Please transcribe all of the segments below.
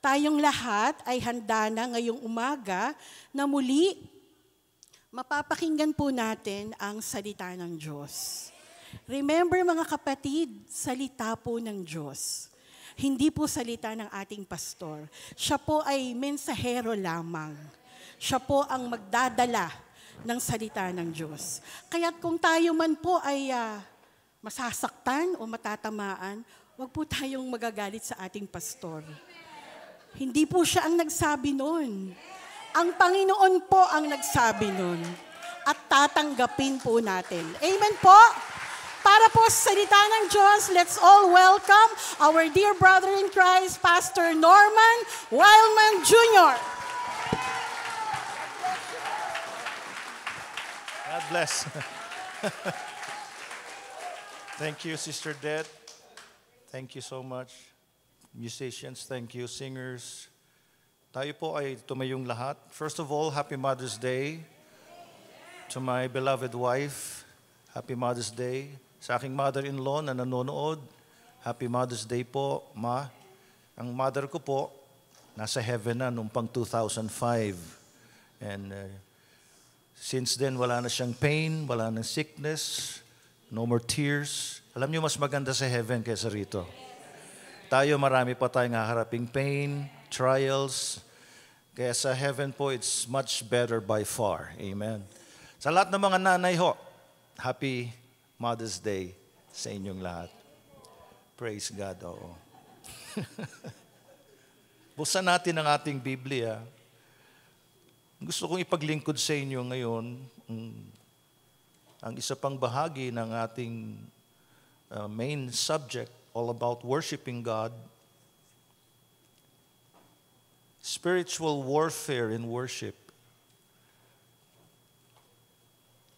Tayong lahat ay handa na ngayong umaga na muli mapapakinggan po natin ang salita ng Diyos. Remember mga kapatid, salita po ng Diyos. Hindi po salita ng ating pastor. Siya po ay mensahero lamang. Siya po ang magdadala ng salita ng Diyos. Kaya kung tayo man po ay masasaktan o matatamaan, huwag po tayong magagalit sa ating pastor. Hindi po siya ang nagsabi nun. Ang Panginoon po ang nagsabi nun. At tatanggapin po natin. Amen po? Para po sa salita ng Diyos, let's all welcome our dear brother in Christ, Pastor Norman Wildman Jr. God bless. Thank you, Sister Det. Thank you so much. Musicians, thank you. Singers. Tayo po ay tumayong lahat. First of all, Happy Mother's Day to my beloved wife. Happy Mother's Day. Sa aking mother-in-law na nanonood, Happy Mother's Day po, Ma. Ang mother ko po, nasa heaven na noong pang 2005. And since then, wala na siyang pain, wala na sickness, no more tears. Alam niyo, mas maganda sa heaven kaysa rito. Tayo, marami pa tayong haharaping pain, trials. Kaya sa heaven po, it's much better by far. Amen. Sa lahat ng mga nanay ho, Happy Mother's Day sa inyong lahat. Praise God. Oo. Buksan natin ang ating Biblia. Gusto kong ipaglingkod sa inyo ngayon ang isa pang bahagi ng ating main subject, all about worshiping God. Spiritual warfare in worship.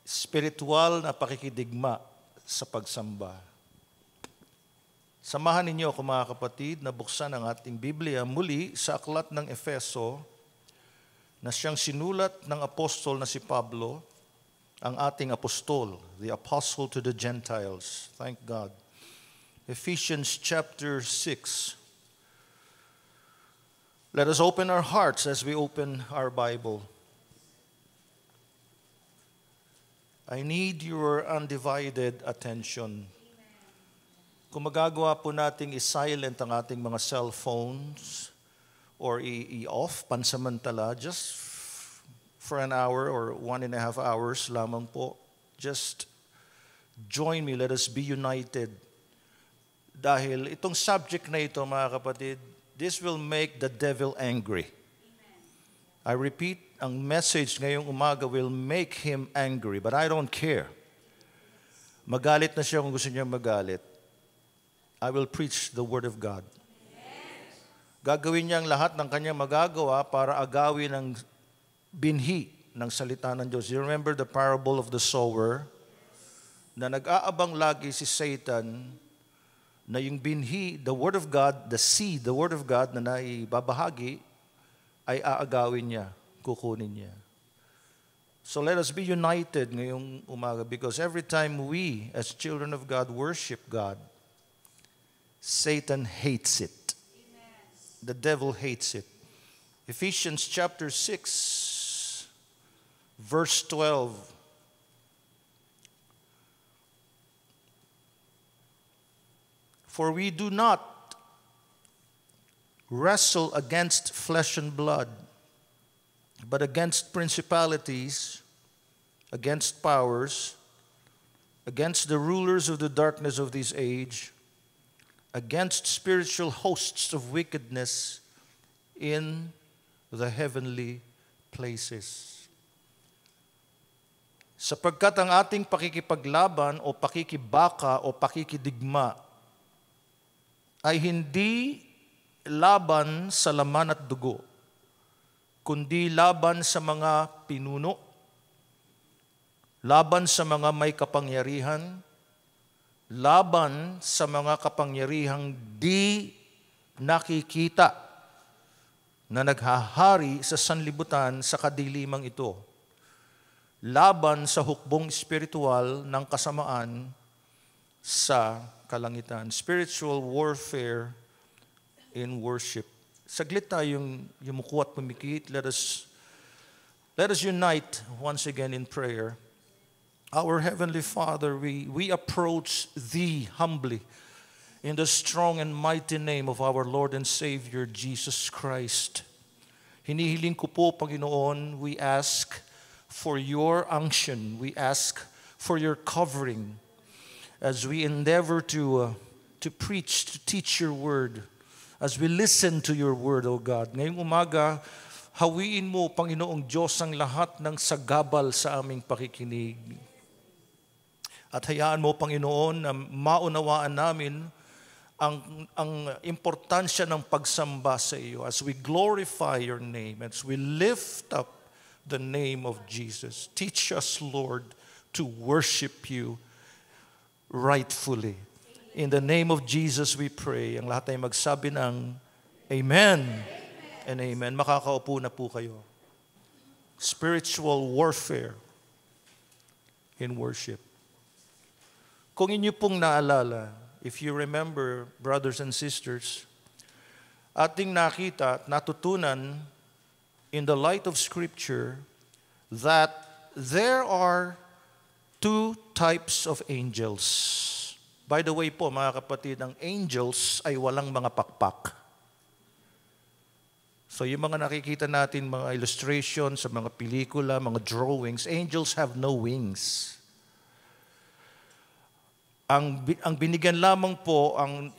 Spiritual na pakikidigma sa pagsamba. Samahan ninyo ako mga kapatid na buksan ang ating Biblia muli sa aklat ng Efeso na siyang sinulat ng apostol na si Pablo, ang ating apostol, the apostle to the Gentiles. Thank God. Ephesians chapter 6. Let us open our hearts as we open our Bible. I need your undivided attention. Kung magagawa po nating i-silent ang ating mga cellphones or i-off pansamantala, just for an hour or 1.5 hours lamang po, just join me, let us be united. Dahil itong subject na ito, mga kapatid, this will make the devil angry. I repeat, ang message ngayong umaga will make him angry, but I don't care. Magalit na siya kung gusto niya magalit. I will preach the Word of God. Gagawin niya ang lahat ng kanyang magagawa para agawin ang binhi ng salita ng Diyos. You remember the parable of the sower? Na nag-aabang lagi si Satan na yung binhi, the Word of God, the seed, the Word of God na naibabahagi, ay aagawin niya, kukunin niya. So let us be united ngayong umaga because every time we, as children of God, worship God, Satan hates it. Amen. The devil hates it. Ephesians chapter 6, verse 12. For we do not wrestle against flesh and blood, but against principalities, against powers, against the rulers of the darkness of this age, against spiritual hosts of wickedness in the heavenly places. Sapagkat ang ating pakikipaglaban o pakikibaka o pakikidigma ay hindi laban sa laman at dugo, kundi laban sa mga pinuno, laban sa mga may kapangyarihan, laban sa mga kapangyarihang di nakikita na naghahari sa sanlibutan sa kadilimang ito, laban sa hukbong espiritual ng kasamaan sa kalangitan. Spiritual warfare in worship. saglit tayong yumuko at pumikit. Let us unite once again in prayer. Our Heavenly Father, we approach Thee humbly in the strong and mighty name of our Lord and Savior, Jesus Christ. Hinihiling ko po, Panginoon, we ask for Your unction. We ask for Your covering as we endeavor to preach, to teach Your Word, as we listen to Your Word, O God. Ngayong umaga, hawiin mo, Panginoong Diyos, ang lahat ng sagabal sa aming pakikinig. At hayaan mo, Panginoon, na maunawaan namin ang importansya ng pagsamba sa iyo as we glorify Your name, as we lift up the name of Jesus. Teach us, Lord, to worship You rightfully. In the name of Jesus we pray. Ang lahat ay magsabi ng Amen. And Amen. Makakaupo na po kayo. Spiritual warfare in worship. Kung inyo pong naalala, if you remember, brothers and sisters, ating nakita at natutunan in the light of Scripture that there are two types of angels. By the way po, mga kapatid, ang angels ay walang mga pakpak. So yung mga nakikita natin, mga illustrations sa mga pelikula, mga drawings, angels have no wings. Ang binigyan lamang po ang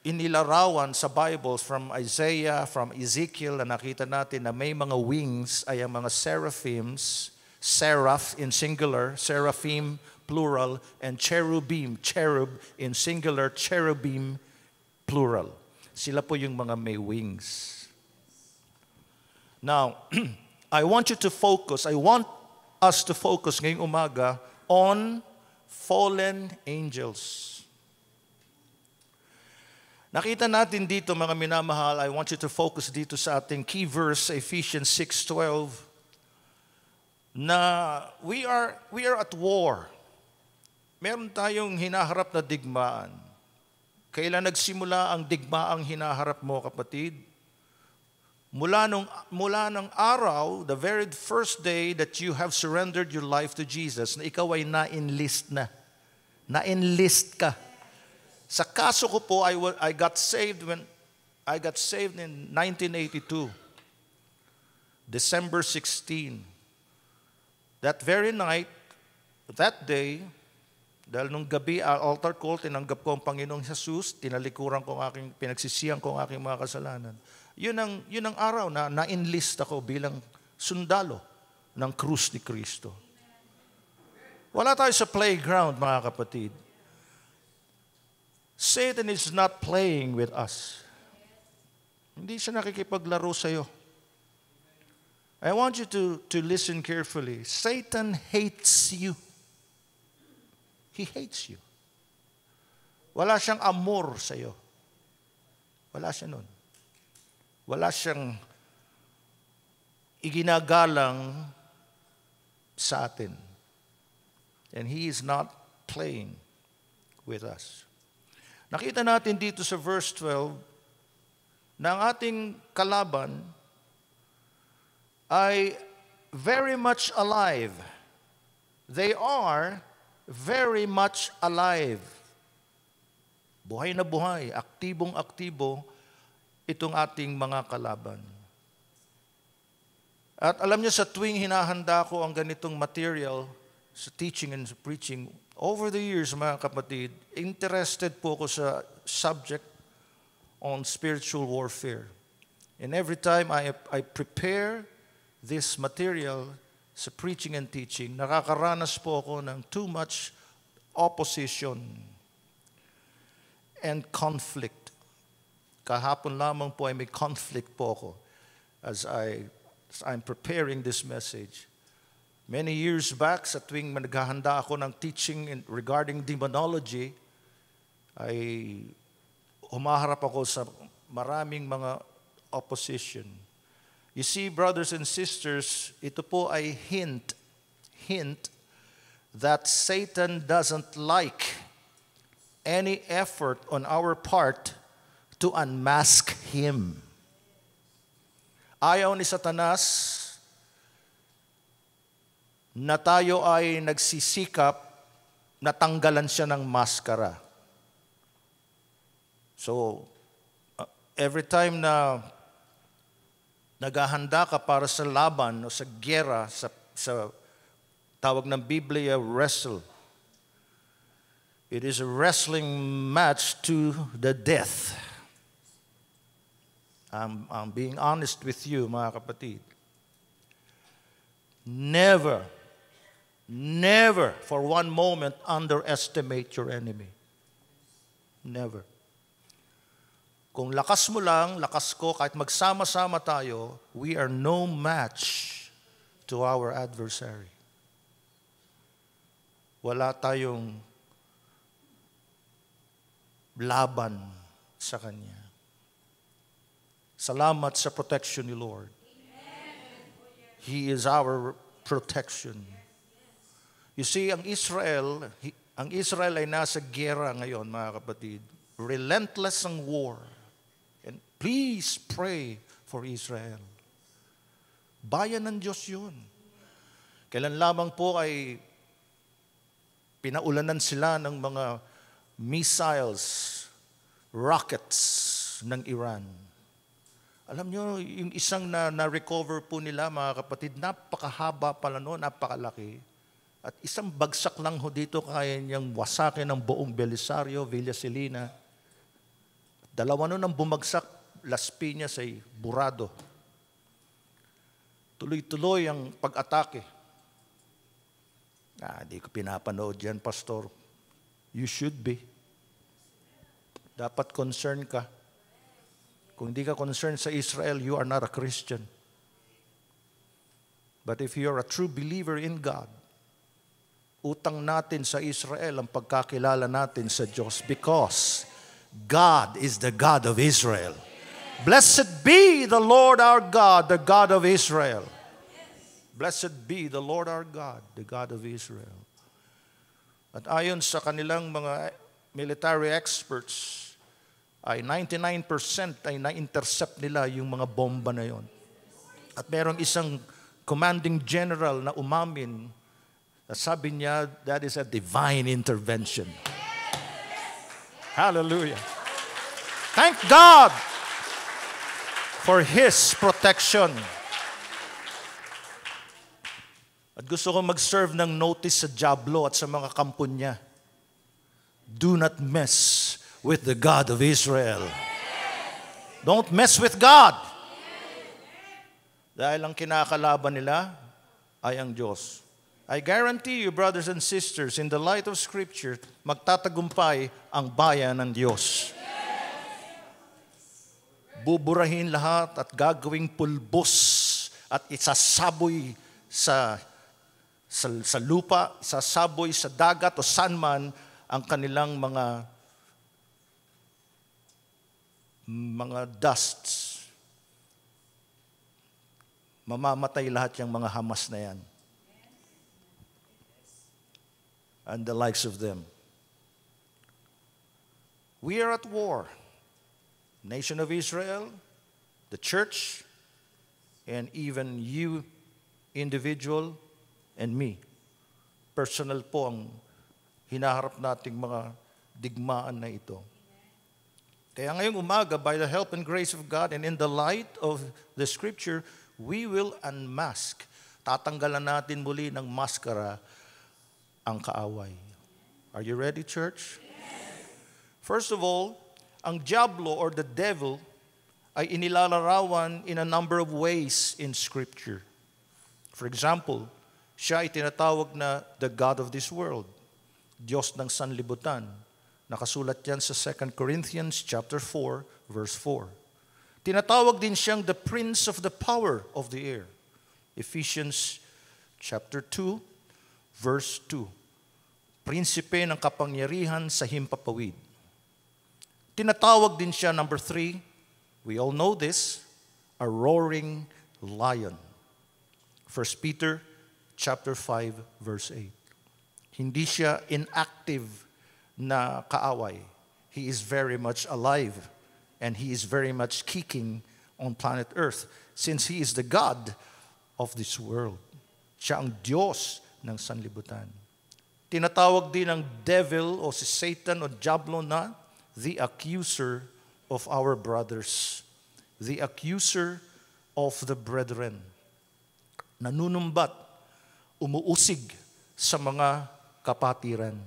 inilarawan sa Bible from Isaiah, from Ezekiel, na nakita natin na may mga wings ay ang mga seraphims, seraph in singular, seraphim plural, and cherubim, cherub in singular, cherubim plural. Sila po yung mga may wings. Now, I want us to focus ngayong umaga on fallen angels. Nakita natin dito, mga minamahal, I want you to focus dito sa ating key verse, Ephesians 6:12, na we are at war. Meron tayong hinaharap na digmaan. Kailan nagsimula ang digmaang hinaharap mo, kapatid? Mula ng araw, the very first day that you have surrendered your life to Jesus, na ikaw ay na-enlist na. Na-enlist ka. Sa kaso ko po, I got saved in 1982. December 16. That very night, that day, dahil nung gabi, altar call, tinanggap ko ang Panginoong Jesus, tinalikuran ko pinagsisihan ko ang aking mga kasalanan. Yun ang araw na na-enlist ako bilang sundalo ng krus ni Kristo. Wala tayo sa playground, mga kapatid. Satan is not playing with us. Hindi siya nakikipaglaro sa'yo. I want you to listen carefully. Satan hates you. He hates you. Wala siyang amor sa'yo. Wala siya nun. Wala siyang iginagalang sa atin. And He is not playing with us. Nakita natin dito sa verse 12 na ang ating kalaban ay very much alive. They are very much alive. Buhay na buhay, aktibong-aktibo itong ating mga kalaban. At alam niyo, sa tuwing hinahanda ko ang ganitong material sa teaching and sa preaching, over the years, mga kapatid, interested po ako sa subject on spiritual warfare. And every time I prepare this material sa preaching and teaching, nakakaranas po ako ng too much opposition and conflict. Kahapon lamang po ay may conflict po ako as I'm preparing this message. Many years back, sa tuwing naghahanda ako ng teaching regarding demonology, ay humaharap ako sa maraming mga opposition. You see, brothers and sisters, ito po ay hint that Satan doesn't like any effort on our part to unmask Him. Ayaw ni Satanas na tayo ay nagsisikap na tanggalan siya ng maskara. So, every time na naghahanda ka para sa laban o sa giyera, sa tawag ng Biblia, wrestle. It is a wrestling match to the death. I'm being honest with you, mga kapatid. Never for one moment underestimate your enemy. Never. Kung lakas mo lang, lakas ko, kahit magsama-sama tayo, we are no match to our adversary. Wala tayong laban sa Kanya. Salamat sa protection ni Lord. He is our protection. You see, ang Israel ay nasa giyera ngayon, mga kapatid. Relentless ang war. And please pray for Israel. Bayan ng Diyos yun. Kailan lamang po ay pinaulanan sila ng mga missiles, rockets ng Iran. Alam nyo, yung isang na-recover po nila, mga kapatid, napakahaba pala noon, napakalaki. At isang bagsak lang ho dito kaya niyang wasakin ng buong Belisario, Villa Celina. Dalawa nun ang bumagsak, Las Piñas ay burado. Tuloy-tuloy ang pag-atake. Di ko pinapanood yan, Pastor. You should be. Dapat concern ka. Kung hindi ka concerned sa Israel, you are not a Christian. But if you are a true believer in God, utang natin sa Israel ang pagkakilala natin sa Diyos because God is the God of Israel. Blessed be the Lord our God, the God of Israel. Blessed be the Lord our God, the God of Israel. At ayon sa kanilang mga military experts, ay 99% ay na-intercept nila yung mga bomba na yon. At merong isang commanding general na umamin na sabi niya, that is a divine intervention. Hallelujah. Thank God for His protection. At gusto ko mag-serve ng notice sa Diablo at sa mga kampon niya. Do not mess with the God of Israel. Don't mess with God. Dahil ang kinakalaban nila ay ang Diyos. I guarantee you, brothers and sisters, in the light of Scripture, magtatagumpay ang bayan ng Diyos. Buburahin lahat at gagawing pulbos at isasaboy sa lupa, isasaboy sa dagat o saan man ang kanilang mga dusts. Mamamatay lahat yung mga Hamas na yan. And the likes of them. We are at war. Nation of Israel, the church, and even you, individual, and me. Personal po ang hinaharap nating mga digmaan na ito. Kaya ngayong umaga, by the help and grace of God and in the light of the Scripture, we will unmask. Tatanggalan natin muli ng maskara ang kaaway. Are you ready, church? Yes. First of all, ang diablo or the devil ay inilalarawan in a number of ways in Scripture. For example, siya ay tinatawag na the God of this world, Diyos ng sanlibutan. Nakasulat yan sa 2 Corinthians chapter 4, verse 4. Tinatawag din siyang the prince of the power of the air. Ephesians chapter 2, verse 2. Prinsipe ng kapangyarihan sa himpapawid. Tinatawag din siya, number 3, we all know this, a roaring lion. 1 Peter chapter 5, verse 8. Hindi siya inactive na kaaway. He is very much alive and he is very much kicking on planet Earth since he is the God of this world. Siya ang Diyos ng sanlibutan. Tinatawag din ng devil o si Satan o Diablo na the accuser of our brothers. The accuser of the brethren. Nanunumbat, umuusig sa mga kapatiran.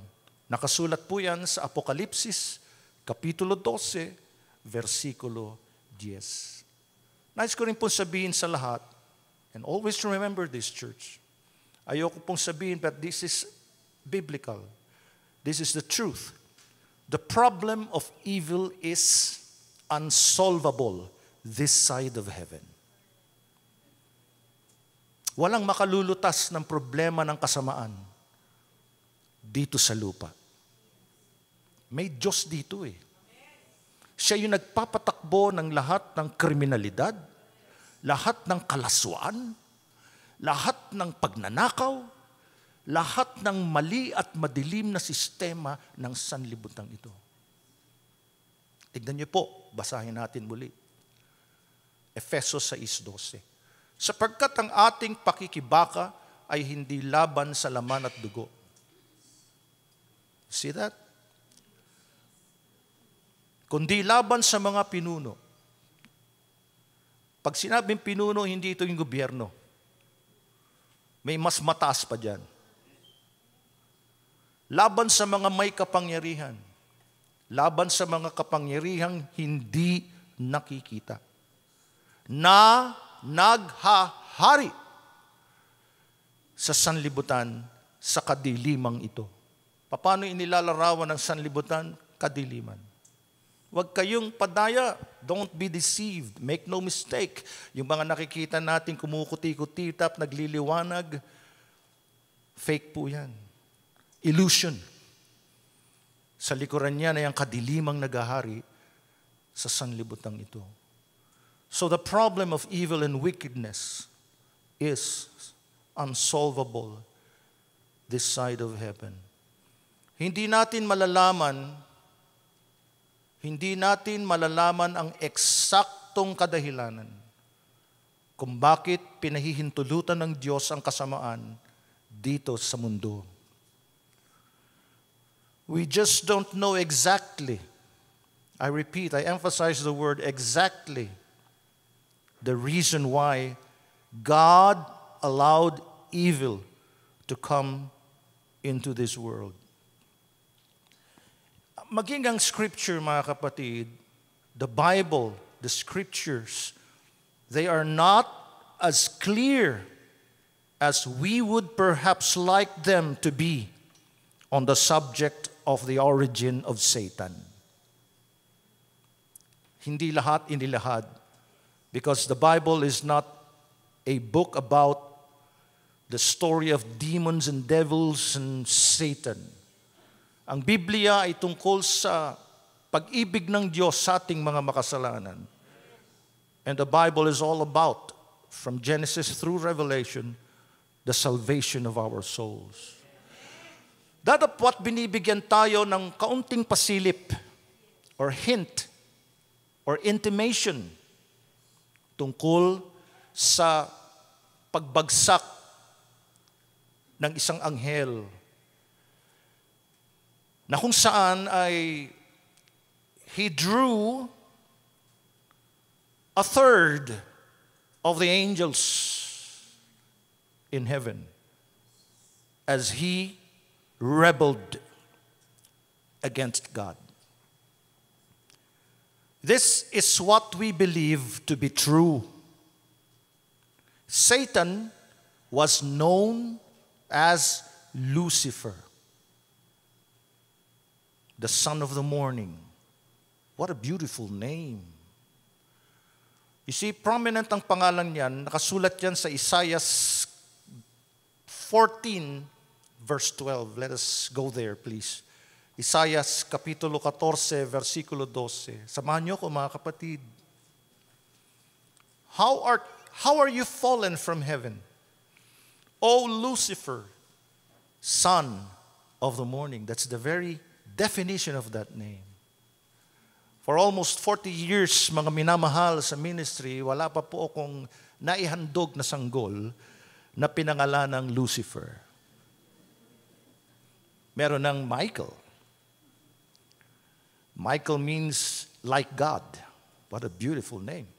Nakasulat po yan sa Apokalipsis, Kapitulo 12, versikulo 10. Nais ko rin po sabihin sa lahat, and always remember this, church. Ayoko pong sabihin, but this is biblical. This is the truth. The problem of evil is unsolvable this side of heaven. Walang makalulutas ng problema ng kasamaan dito sa lupa. May Diyos dito eh. Siya yung nagpapatakbo ng lahat ng kriminalidad, lahat ng kalaswaan, lahat ng pagnanakaw, lahat ng mali at madilim na sistema ng sanlibutan ito. Tignan niyo po, basahin natin muli. Efesos 6:12. Sapagkat ang ating pakikibaka ay hindi laban sa laman at dugo. See that? Kundi laban sa mga pinuno. Pag sinabing pinuno, hindi ito yung gobyerno. May mas mataas pa dyan. Laban sa mga may kapangyarihan. Laban sa mga kapangyarihang hindi nakikita. Na naghahari sa sanlibutan sa kadilimang ito. Paano inilalarawan ng sanlibutan? Kadiliman. Huwag kayong padaya. Don't be deceived. Make no mistake. Yung mga nakikita natin kumukuti-kutitap, nagliliwanag, fake po yan. Illusion. Sa likuran niya na yung kadilimang naghahari sa sanlibutang ito. So the problem of evil and wickedness is unsolvable this side of heaven. Hindi natin malalaman ang eksaktong kadahilanan kung bakit pinahihintulutan ng Diyos ang kasamaan dito sa mundo. We just don't know exactly. I repeat, I emphasize the word exactly. The reason why God allowed evil to come into this world. Maging ang scripture, mga kapatid, the Bible, the scriptures, they are not as clear as we would perhaps like them to be on the subject of the origin of Satan. Hindi lahat. Because the Bible is not a book about the story of demons and devils and Satan. Ang Biblia ay tungkol sa pag-ibig ng Diyos sa ating mga makasalanan. And the Bible is all about, from Genesis through Revelation, the salvation of our souls. Datapwat binibigyan tayo ng kaunting pasilip or hint or intimation tungkol sa pagbagsak ng isang anghel na kung saan ay he drew a third of the angels in heaven as he rebelled against God. This is what we believe to be true. Satan was known as Lucifer, the son of the morning. What a beautiful name. You see, prominent ang pangalan niyan. Nakasulat yan sa Isaiah 14, verse 12. Let us go there, please. Isaiah Kapitulo 14, versikulo 12. Samahan niyo ko, mga kapatid. How are you fallen from heaven, O Lucifer, son of the morning? That's the very definition of that name. For almost 40 years, mga minamahal sa ministry, wala pa po akong naihandog na sanggol na pinangalan ng Lucifer. Meron ng Michael. Michael means like God. What a beautiful name.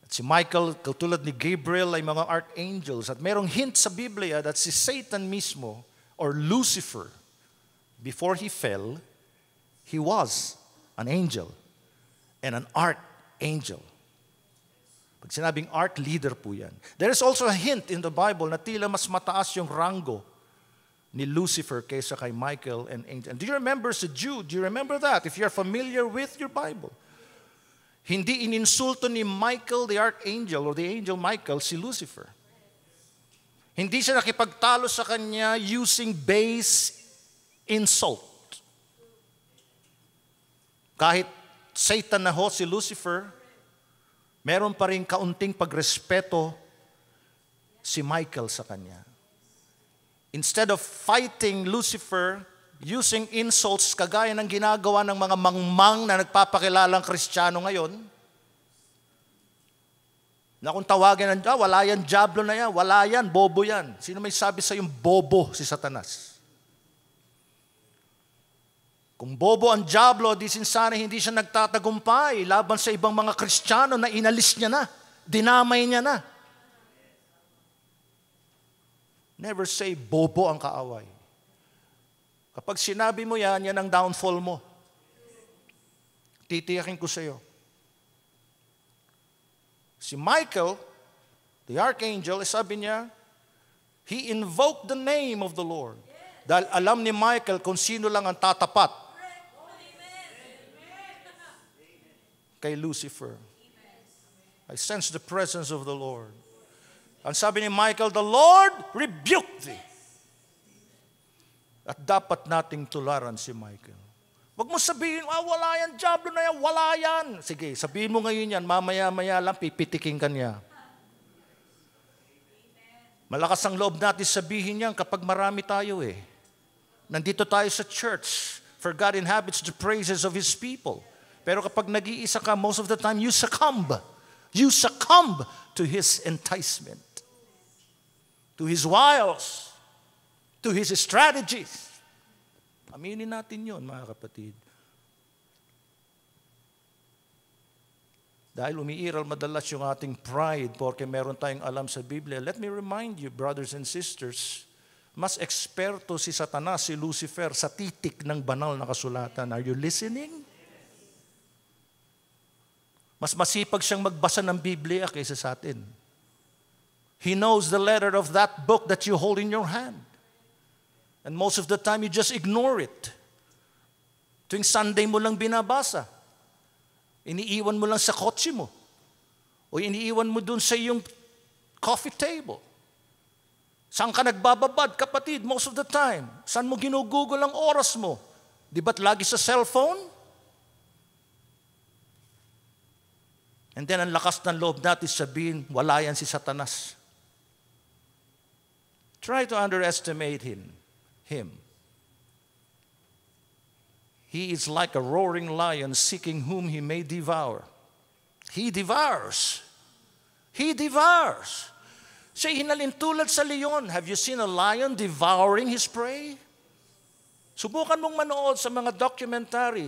At si Michael, katulad ni Gabriel, ay mga archangels. At merong hint sa Biblia that si Satan mismo, or Lucifer, before he fell, he was an angel and an archangel. Pag sinabing art leader po yan. There is also a hint in the Bible na tila mas mataas yung rango ni Lucifer kaysa kay Michael and angel. And do you remember si Jude? Do you remember that? If you're familiar with your Bible. Hindi ininsulto ni Michael the archangel or the angel Michael si Lucifer. Hindi siya nakipagtalo sa kanya using base insult. Kahit Satan na ho si Lucifer, meron pa rin kaunting pagrespeto si Michael sa kanya. Instead of fighting Lucifer using insults kagaya ng ginagawa ng mga mangmang na nagpapakilalang Kristiyano ngayon, na kung tawagin ng wala yan, diablo na yan, wala yan, bobo yan. Sino may sabi sa yung bobo si Satanas? Kung bobo ang diablo, di sana hindi siya nagtatagumpay laban sa ibang mga Kristiyano na inalis niya na, dinamay niya na. Never say bobo ang kaaway. Kapag sinabi mo yan, yan ang downfall mo. Titiyakin ko sa iyo. Si Michael, the archangel, sabi niya, he invoked the name of the Lord. Dahil alam ni Michael kung sino lang ang tatapat kay Lucifer. I sense the presence of the Lord. Ang sabi ni Michael, the Lord rebuked thee. At dapat nating tularan si Michael. Wag mo sabihin, wala yan, diablo na yan, wala yan. Sige, sabihin mo ngayon yan, mamaya-maya lang, pipitikin ka niya. Malakas ang loob natin sabihin yan kapag marami tayo eh. Nandito tayo sa church, for God inhabits the praises of His people. Pero kapag nag-iisa ka, most of the time, you succumb. You succumb to His enticement, to His wiles, to His strategies. Aminin natin yun, mga kapatid. Dahil umiiral madalas yung ating pride porque meron tayong alam sa Biblia. Let me remind you, brothers and sisters, mas eksperto si Satanas, si Lucifer, sa titik ng banal na kasulatan. Are you listening? Mas masipag siyang magbasa ng Biblia kaysa sa atin. He knows the letter of that book that you hold in your hand. And most of the time, you just ignore it. Tuwing Sunday mo lang binabasa. Iniiwan mo lang sa kotse mo. O iniiwan mo dun sa iyong coffee table. Saan ka nagbababad, kapatid, most of the time? Saan mo ginugugol ang oras mo? Di ba't lagi sa cellphone? And then, ang lakas ng loob natin sabihin, wala yan si Satanas. Try to underestimate him. He is like a roaring lion seeking whom he may devour. He devours. He devours. Siya hinalintulad sa leon. Have you seen a lion devouring his prey? Subukan mong manood sa mga documentary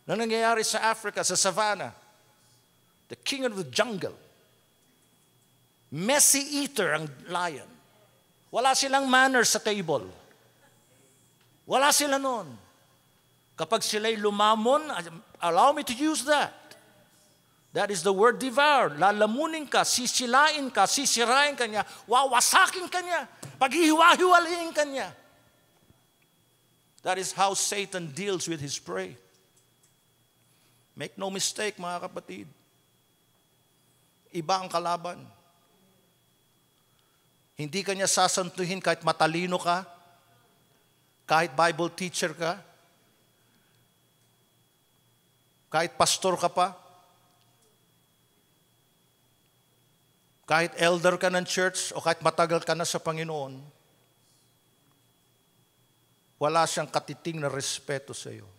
na nangyayari sa Africa, sa savannah. The king of the jungle. Messy eater ang lion. Wala silang manners sa table. Wala sila nun. Kapag sila'y lumamon, allow me to use that. That is the word devour. Lalamunin ka, sisilain ka, sisirain ka niya, wawasakin ka niya, paghihiwa-hiwalayin ka niya. That is how Satan deals with his prey. Make no mistake, mga kapatid. Iba ang kalaban. Hindi ka niya sasantuhin kahit matalino ka, kahit Bible teacher ka, kahit pastor ka pa, kahit elder ka ng church, o kahit matagal ka na sa Panginoon, wala siyang katiting na respeto sa iyo.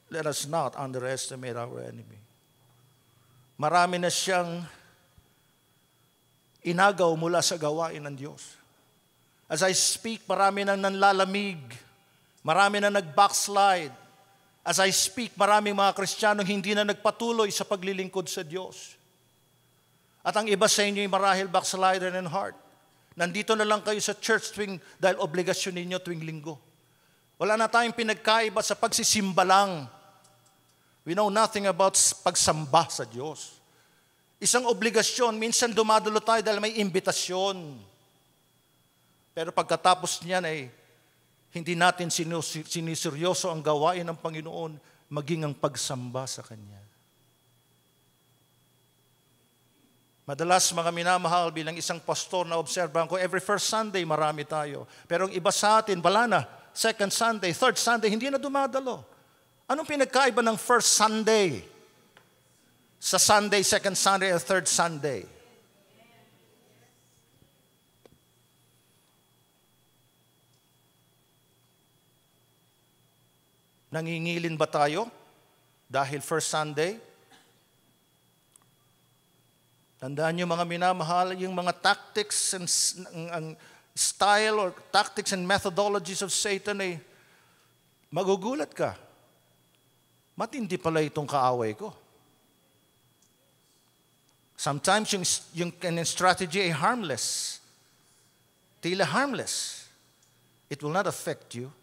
Let us not underestimate our enemy. Marami na siyang inagaw mula sa gawain ng Diyos. As I speak, marami nang nanlalamig. Marami na nag-backslide. As I speak, maraming mga Kristiyanong hindi na nagpatuloy sa paglilingkod sa Diyos. At ang iba sa inyo ay marahil backslider in heart. Nandito na lang kayo sa church dahil obligasyon ninyo tuwing linggo. Wala na tayong pinagkaiba sa pagsisimba lang. We know nothing about pagsamba sa Diyos. Isang obligasyon, minsan dumadalo tayo dahil may imbitasyon. Pero pagkatapos niyan ay hindi natin siniseryoso ang gawain ng Panginoon, maging ang pagsamba sa Kanya. Madalas mga minamahal bilang isang pastor na obserbahan ko, every first Sunday marami tayo. Pero ang iba sa atin, wala na. Second Sunday, third Sunday, hindi na dumadalo. Anong pinagkaiba ng first Sunday sa Sunday, second Sunday, or third Sunday? Nangingilin ba tayo dahil first Sunday? Tandaan niyo mga minamahal, yung mga tactics and style or tactics and methodologies of Satan ay magugulat ka. Matindi pala itong kaaway ko. Sometimes yung strategy ay harmless. Tila harmless. It will not affect you.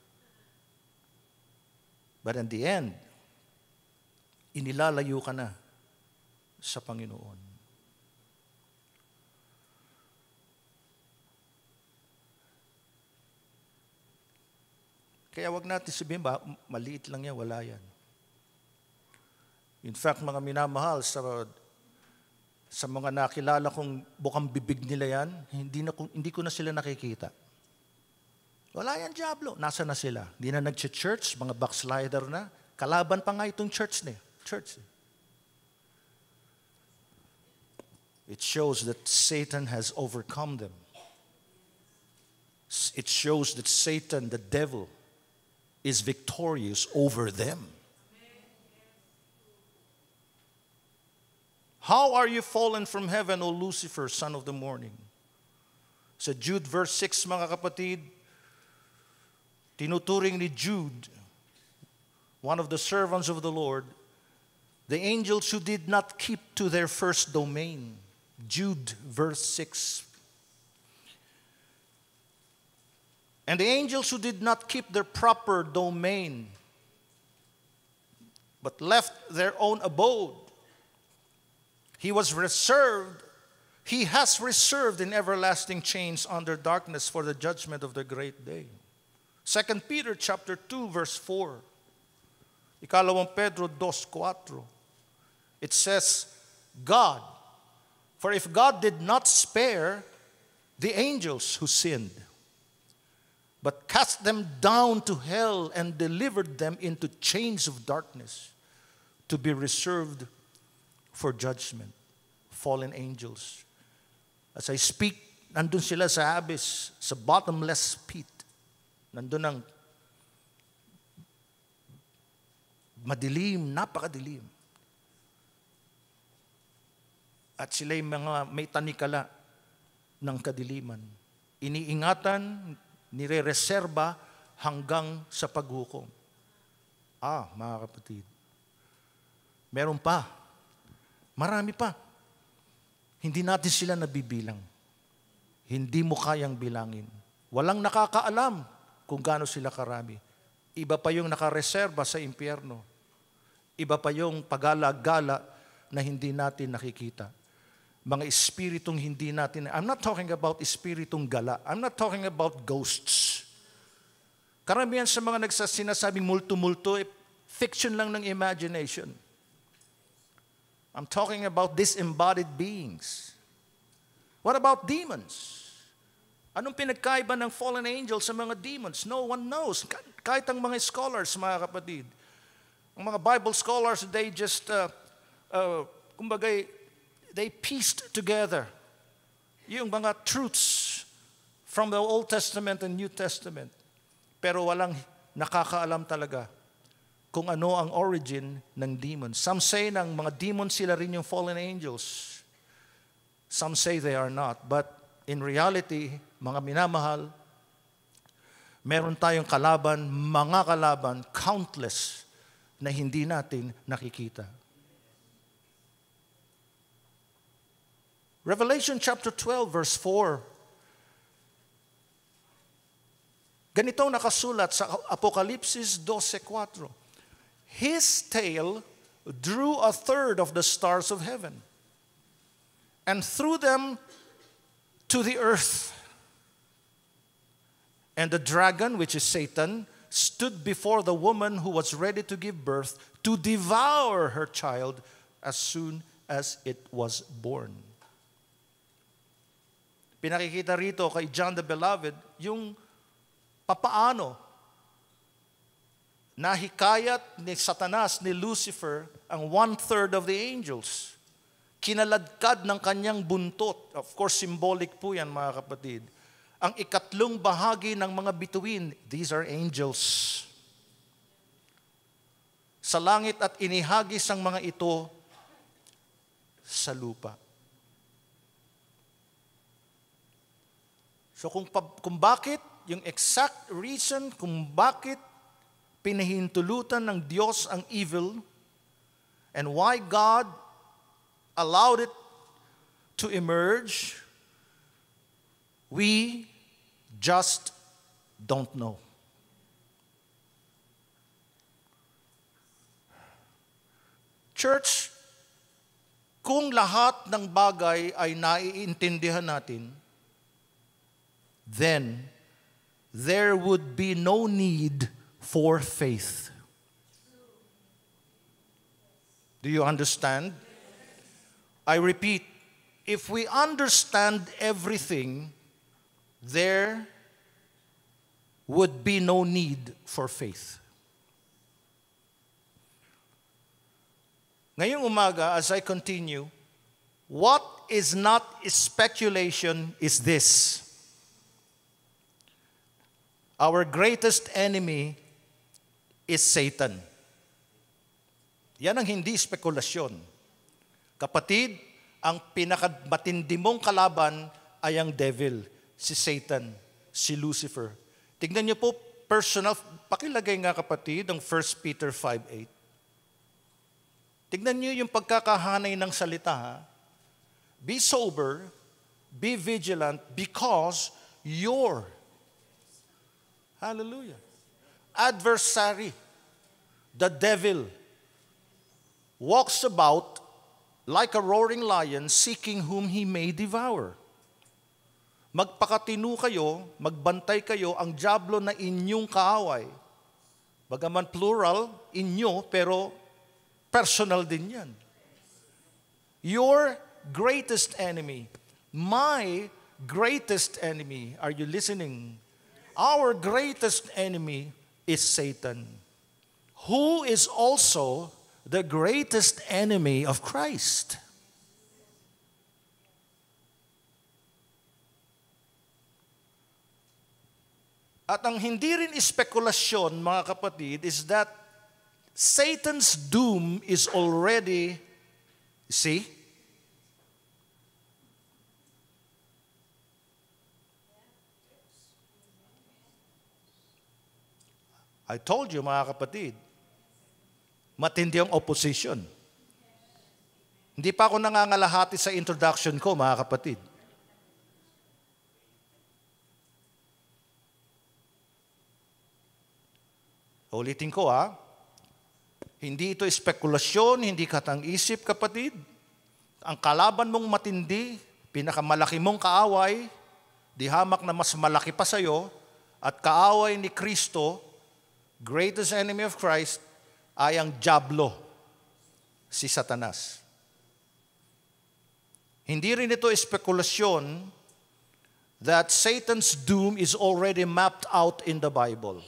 But in the end, inilalayo ka na sa Panginoon. Kaya wag natin sabihin ba, maliit lang yan, wala yan. In fact, mga minamahal, sa mga nakilala kong bukang bibig nila yan, hindi ko na sila nakikita. Wala yan, diablo. Nasa na sila? Hindi na nag-church, mga backslider na. Kalaban pa nga itong church. It shows that Satan has overcome them. It shows that Satan, the devil, is victorious over them. How are you fallen from heaven, O Lucifer, son of the morning? Sa Jude verse 6, mga kapatid, tinuturing ni Jude, one of the servants of the Lord, the angels who did not keep to their first domain. Jude verse 6. And the angels who did not keep their proper domain, but left their own abode, he has reserved in everlasting chains under darkness for the judgment of the great day. 2 Peter chapter 2 verse 4. Ikalawang Pedro 2:4. It says, God, for if God did not spare the angels who sinned, but cast them down to hell and delivered them into chains of darkness to be reserved for judgment. Fallen angels. As I speak, nandun sila sa abyss, sa bottomless pit. Nandun ang madilim, napakadilim. At sila'y mga may tanikala ng kadiliman. Iniingatan, nire-reserba hanggang sa paghukom. Mga kapatid, meron pa. Marami pa. Hindi natin sila nabibilang. Hindi mo kayang bilangin. Walang nakakaalam kung gaano sila karami. Iba pa yung nakareserba sa impyerno. Iba pa yung pagala-gala na hindi natin nakikita. Mga espiritong hindi natin, I'm not talking about espiritong gala. I'm not talking about ghosts. Karamihan sa mga sinasabing multo-multo, fiction lang ng imagination. I'm talking about disembodied beings. What about demons? Anong pinagkaiba ng fallen angels sa mga demons? No one knows. Kahit ang mga scholars, mga kapatid. Ang mga Bible scholars, they just, they pieced together yung mga truths from the Old Testament and New Testament. Pero walang nakakaalam talaga kung ano ang origin ng demons. Some say ng mga demons sila rin yung fallen angels. Some say they are not. But in reality, mga minamahal, meron tayong kalaban, mga kalaban, countless, na hindi natin nakikita. Revelation chapter 12, verse 4. Ganitong nakasulat sa Apokalipsis 12:4. His tail drew a third of the stars of heaven and threw them to the earth. And the dragon, which is Satan, stood before the woman who was ready to give birth to devour her child as soon as it was born. Pinakikita rito kay John the Beloved yung papaano nahikayat ni Satanas, ni Lucifer, ang 1/3 of the angels. Kinaladkad ng kanyang buntot. Of course, symbolic po yan, mga kapatid. Ang ikatlong bahagi ng mga bituin, these are angels. Sa langit at inihagis ang mga ito sa lupa. So kung bakit, yung exact reason kung bakit pinahintulutan ng Diyos ang evil and why God allowed it to emerge, we just don't know. Church, kung lahat ng bagay ay naiintindihan natin, then there would be no need for faith. Do you understand? I repeat, if we understand everything, there would be no need for faith. Ngayong umaga, as I continue, what is not speculation is this. Our greatest enemy is Satan. Yan ang hindi spekulasyon. Kapatid, ang pinakamatindi mong kalaban ay ang devil, si Satan, si Lucifer. Tignan niyo po, personal, pakilagay nga kapatid, ang 1 Peter 5:8. Tignan niyo yung pagkakahanay ng salita. Ha? Be sober, be vigilant, because your hallelujah. Adversary, the devil, walks about like a roaring lion seeking whom he may devour. Magpakatino kayo, magbantay kayo, ang dyablo na inyong kaaway. Bagaman plural, inyo, pero personal din yan. Your greatest enemy, my greatest enemy, are you listening? Our greatest enemy is Satan, who is also the greatest enemy of Christ. At ang hindi rin espekulasyon, mga kapatid, is that Satan's doom is already, see? I told you, mga kapatid, matindi ang opposition. Hindi pa ako nangangalahati sa introduction ko, mga kapatid. Ulitin ko, hindi ito espekulasyon, hindi katang-isip, kapatid. Ang kalaban mong matindi, pinakamalaki mong kaaway, di hamak na mas malaki pa sa'yo, at kaaway ni Kristo, greatest enemy of Christ, ay ang dyablo, si Satanas. Hindi rin ito espekulasyon that Satan's doom is already mapped out in the Bible.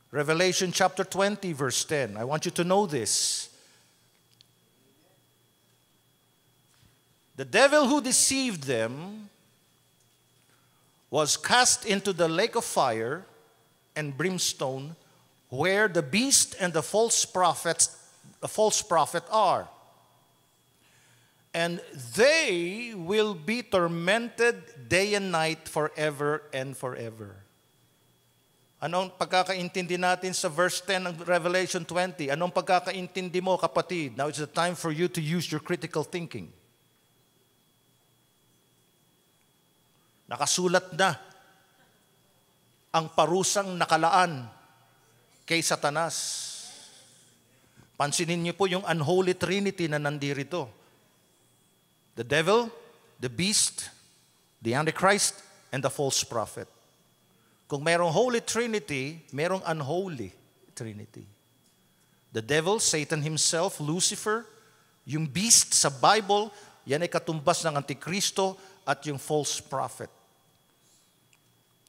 Revelation chapter 20, verse 10. I want you to know this. The devil who deceived them was cast into the lake of fire and brimstone, where the beast and the false prophet are. And they will be tormented day and night forever and forever. Anong pagkakaintindi natin sa verse 10 ng Revelation 20? Anong pagkakaintindi mo, kapatid? Now it's the time for you to use your critical thinking. Nakasulat na ang parusang nakalaan kay Satanas. Pansinin niyo po yung unholy trinity na nandirito. The devil, the beast, the Antichrist, and the false prophet. Kung mayroong holy trinity, mayroong unholy trinity. The devil, Satan himself, Lucifer, yung beast sa Bible, yan ay katumbas ng Antikristo at yung false prophet.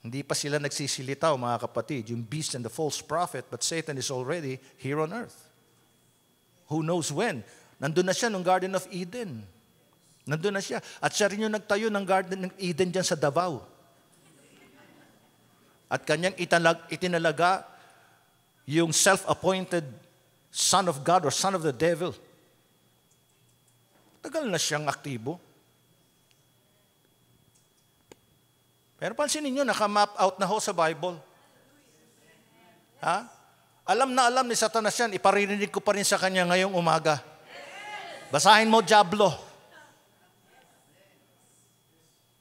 Hindi pa sila nagsisilitaw, mga kapatid, yung beast and the false prophet, but Satan is already here on earth. Who knows when? Nandun na siya nung Garden of Eden. Nandun na siya. At siya rin yung nagtayo ng Garden of Eden dyan sa Davao. At kanyang itinalaga yung self-appointed son of God or son of the devil. Tagal na siyang aktibo. Pero pansinin nyo, naka-map out na ho sa Bible. Ha? Alam na alam ni Satanas yan, iparirinig ko pa rin sa kanya ngayong umaga. Basahin mo, Diablo.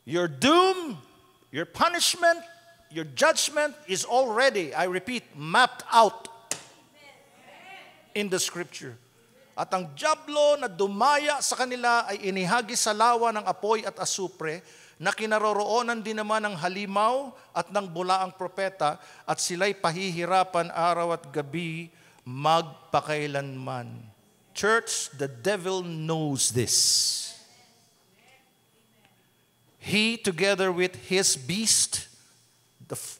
Your doom, your punishment, your judgment is already, I repeat, mapped out in the Scripture. At ang Diablo na dumaya sa kanila ay inihagi sa lawa ng apoy at asupre na kinaroroonan din naman ng halimaw at ng bulaang propeta at sila'y pahihirapan araw at gabi magpakailanman. Church, the devil knows this. He, together with his beast,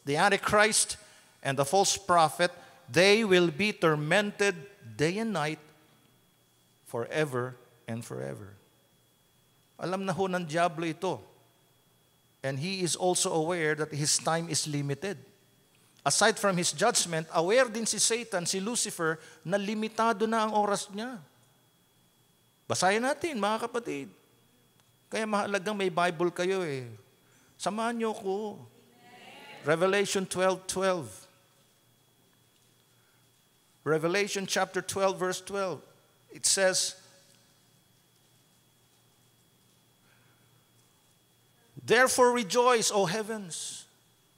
the Antichrist, and the false prophet, they will be tormented day and night forever and forever. Alam na ho ng Diablo ito. And he is also aware that his time is limited. Aside from his judgment, aware din si Satan, si Lucifer, na limitado na ang oras niya. Basahin natin, mga kapatid. Kaya mahalagang may Bible kayo eh. Samahan niyo ko. Revelation 12:12. Revelation chapter 12, verse 12. It says, therefore rejoice, O heavens,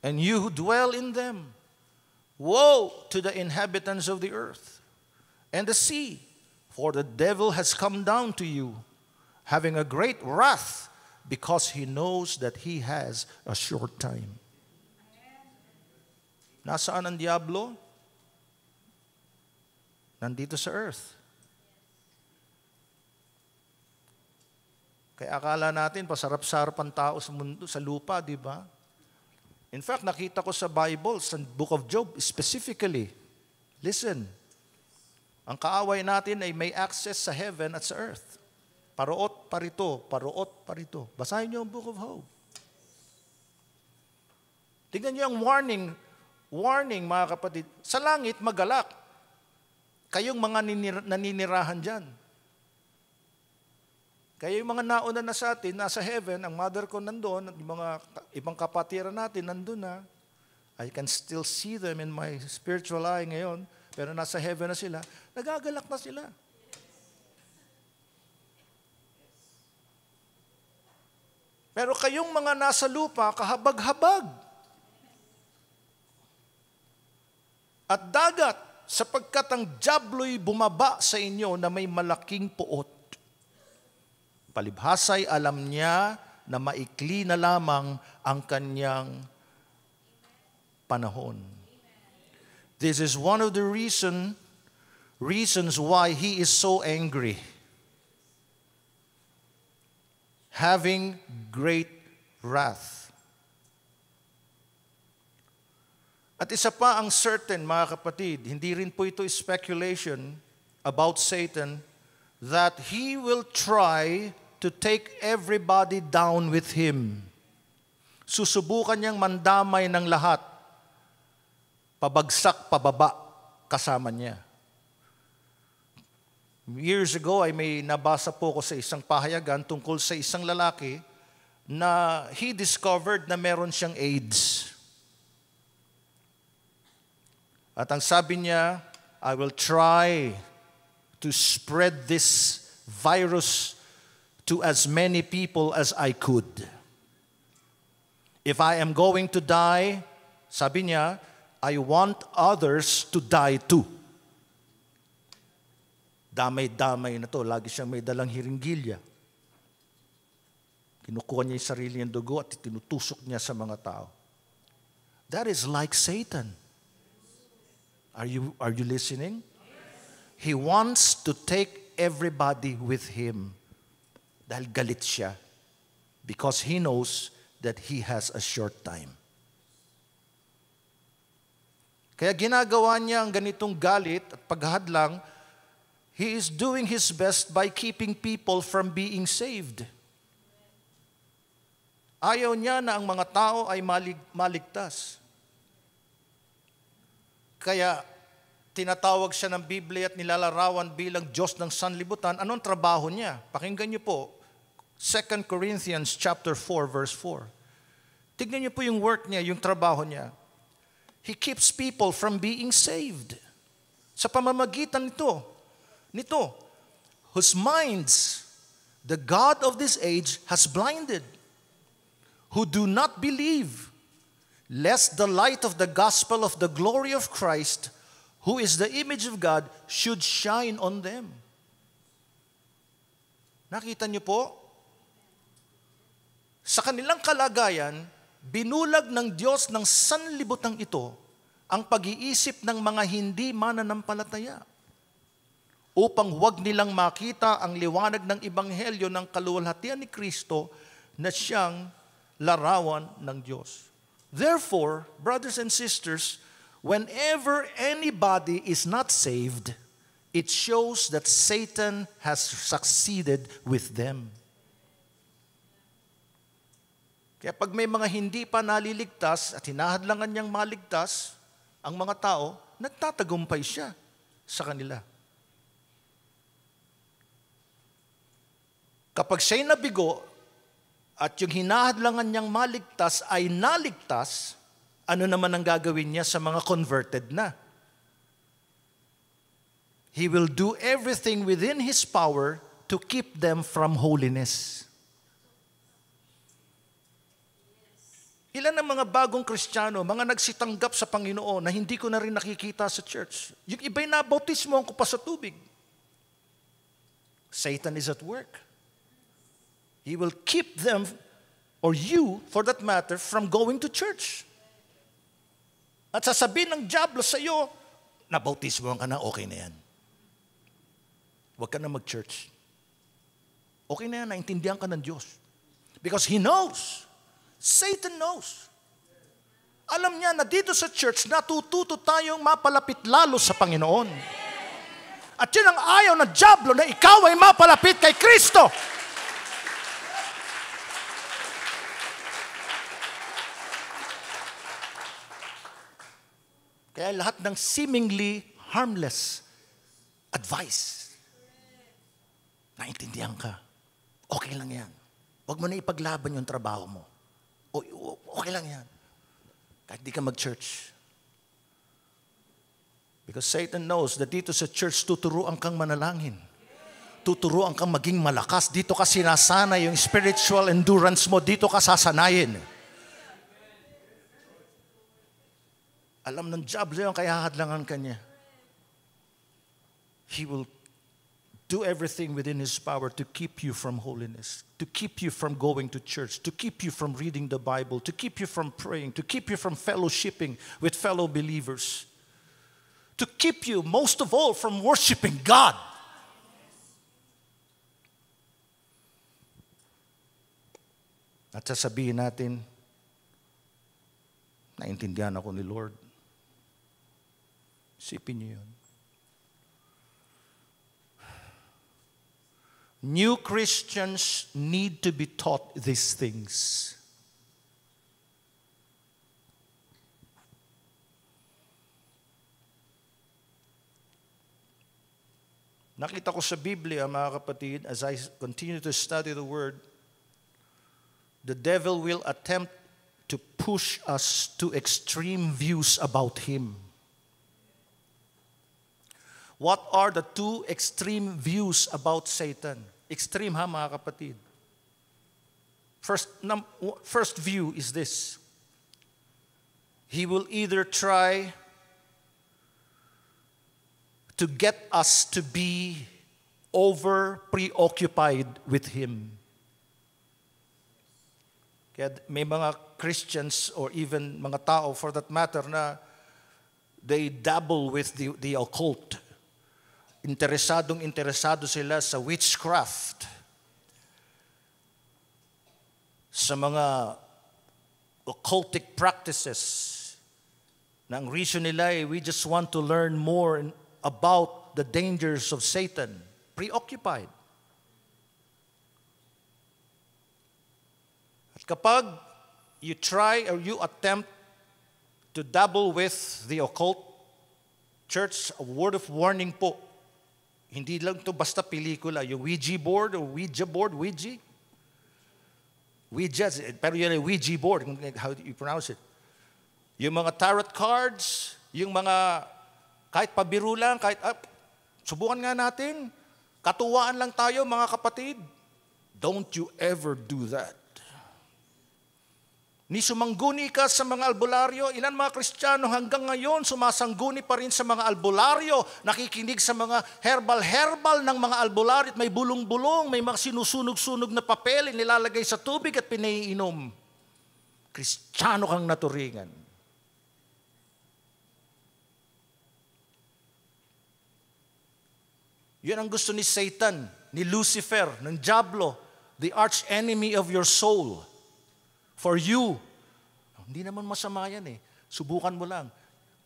and you who dwell in them. Woe to the inhabitants of the earth and the sea, for the devil has come down to you, having a great wrath, because he knows that he has a short time. Nasaan ang Diablo? Nandito sa earth. Kaya akala natin, pasarap-sarap ang tao sa mundo, sa lupa, di ba? In fact, nakita ko sa Bible, sa Book of Job, specifically, listen, ang kaaway natin ay may access sa heaven at sa earth. Paroot parito, paroot parito. Basahin niyo ang Book of Job. Tingnan niyo ang warning mga kapatid. Sa langit, magalak. Kayong mga naninirahan dyan. Kaya yung mga nauna na sa atin, nasa heaven, ang mother ko nandun, at yung mga ibang kapatiran natin nandun na. I can still see them in my spiritual eye ngayon, pero nasa heaven na sila. Nagagalak na sila. Pero kayong mga nasa lupa, kahabag-habag. At dagat, sapagkat ang Diablo'y bumaba sa inyo na may malaking puot. Palibhasa'y alam niya na maikli na lamang ang kanyang panahon. This is one of the reasons why he is so angry. Having great wrath. At isa pa ang certain, mga kapatid, hindi rin po ito speculation about Satan, that he will try to take everybody down with him. Susubukan niyang mandamay ng lahat, pabagsak, pababa. kasama niya. Years ago ay may nabasa po ko sa isang pahayagan tungkol sa isang lalaki na he discovered na meron siyang AIDS. At ang sabi niya, I will try to spread this virus to as many people as I could. If I am going to die, sabi niya, I want others to die too. Damay-damay na to. Lagi siyang may dalang hiringgilya. Kinukuha niya yung sarili niyang dugo at tinutusok niya sa mga tao. That is like Satan. Are you listening? He wants to take everybody with him. Dahil galit siya. Because he knows that he has a short time. Kaya ginagawa niya ang ganitong galit at paghadlang. He is doing his best by keeping people from being saved. Ayaw niya na ang mga tao ay maligtas. Kaya tinatawag siya ng Biblia at nilalarawan bilang Diyos ng sanlibutan. Anong trabaho niya? Pakinggan niyo po, 2 Corinthians chapter 4, verse 4. Tignan niyo po yung work niya, yung trabaho niya. He keeps people from being saved. Sa pamamagitan nito, whose minds the God of this age has blinded, who do not believe, lest the light of the gospel of the glory of Christ, who is the image of God, should shine on them. Nakita niyo po? Sa kanilang kalagayan, binulag ng Diyos ng sanlibutang ito ang pag-iisip ng mga hindi mananampalataya upang huwag nilang makita ang liwanag ng Ebanghelyo ng kaluwalhatian ni Kristo na siyang larawan ng Diyos. Therefore, brothers and sisters, whenever anybody is not saved, it shows that Satan has succeeded with them. Kaya pag may mga hindi pa naliligtas at hinahadlangan niyang maligtas, ang mga tao, nagtatagumpay siya sa kanila. Kapag siya'y nabigo at yung hinahadlangan niyang maligtas ay naligtas, ano naman ang gagawin niya sa mga converted na? He will do everything within His power to keep them from holiness. Ilan ang mga bagong Kristiyano, mga nagsitanggap sa Panginoon na hindi ko na rin nakikita sa church. Yung iba'y nabautismo ko pa sa tubig. Satan is at work. He will keep them, or you, for that matter, from going to church. At sasabihin ng diablo sa iyo, nabautismo ka na, okay na yan. Huwag ka na mag-church. Okay na yan, naintindihan ka ng Diyos. Because He knows. Satan knows. Alam niya na dito sa church, natututo tayong mapalapit lalo sa Panginoon. At yun ang ayaw ng diablo na ikaw ay mapalapit kay Kristo. Kaya lahat ng seemingly harmless advice, naintindihan ka, okay lang yan. Huwag mo na ipaglaban yung trabaho mo. Okay lang yan. Kahit di ka mag-church. Because Satan knows that dito sa church, tuturuan kang manalangin. Tuturuan kang maging malakas. Dito ka sinasana yung spiritual endurance mo. Dito ka sasanayin. Alam ng diablo yung kaya hadlangan ka niya. He will do everything within His power to keep you from holiness, to keep you from going to church, to keep you from reading the Bible, to keep you from praying, to keep you from fellowshipping with fellow believers, to keep you, most of all, from worshiping God. At sasabihin natin, naintindihan ako ni Lord. Isipin niyo yun. New Christians need to be taught these things. Nakita ko sa Biblia, mga kapatid, as I continue to study the Word, the devil will attempt to push us to extreme views about Him. What are the two extreme views about Satan? Extreme, ha, mga kapatid? First view is this. He will either try to get us to be over preoccupied with Him. Kaya may mga Christians or even mga tao for that matter na they dabble with the occult. Interesado sila sa witchcraft, sa mga occultic practices. Na ang reason nila we just want to learn more about the dangers of Satan. Preoccupied. At kapag you try or you attempt to dabble with the occult, church, a word of warning po. Hindi lang to basta pelikula. Yung Ouija board, Ouija? Ouija, pero yun ay Ouija board, how do you pronounce it? Yung mga tarot cards, yung mga, kahit pabiro lang, kahit, subukan nga natin, katuwaan lang tayo mga kapatid. Don't you ever do that. Ni sumangguni ka sa mga albularyo, ilan mga Kristiyano hanggang ngayon sumasangguni pa rin sa mga albularyo, nakikinig sa mga herbal ng mga albularyo, at may bulong-bulong, may mga sinusunog-sunog na papel, nilalagay sa tubig at pinaiinom. Kristiyano kang naturingan. Yan ang gusto ni Satan, ni Lucifer, ng Diablo, the arch enemy of your soul. For you. Hindi naman masama yan eh. Subukan mo lang.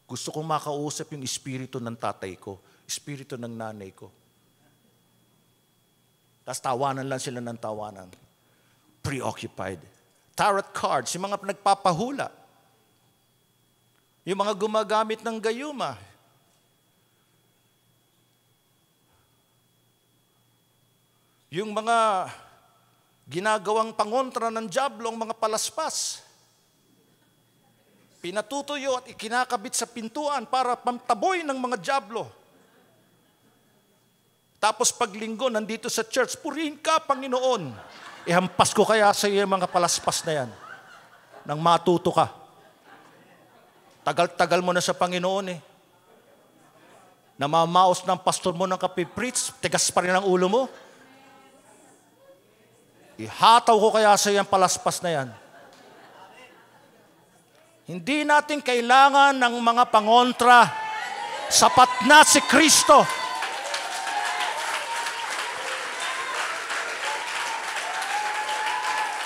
Gusto kong makausap yung espiritu ng tatay ko, espiritu ng nanay ko. Tapos tawanan lang sila ng tawanan. Preoccupied. Tarot cards, yung mga nagpapahula. Yung mga gumagamit ng gayuma. Yung mga ginagawang pangontra ng Diablo, ang mga palaspas. Pinatutuyo at ikinakabit sa pintuan para pamtaboy ng mga Diablo. Tapos paglinggo, nandito sa church, purihin ka, Panginoon. Ihampas ko kaya sa iyo mga palaspas na yan. Nang matuto ka. Tagal-tagal mo na sa Panginoon eh. Namamaos ng pastor mo ng kapipreach, tigas pa rin ang ulo mo. Ihataw ko kaya sa iyang palaspas na yan. Hindi natin kailangan ng mga pangontra. Sapat na si Kristo.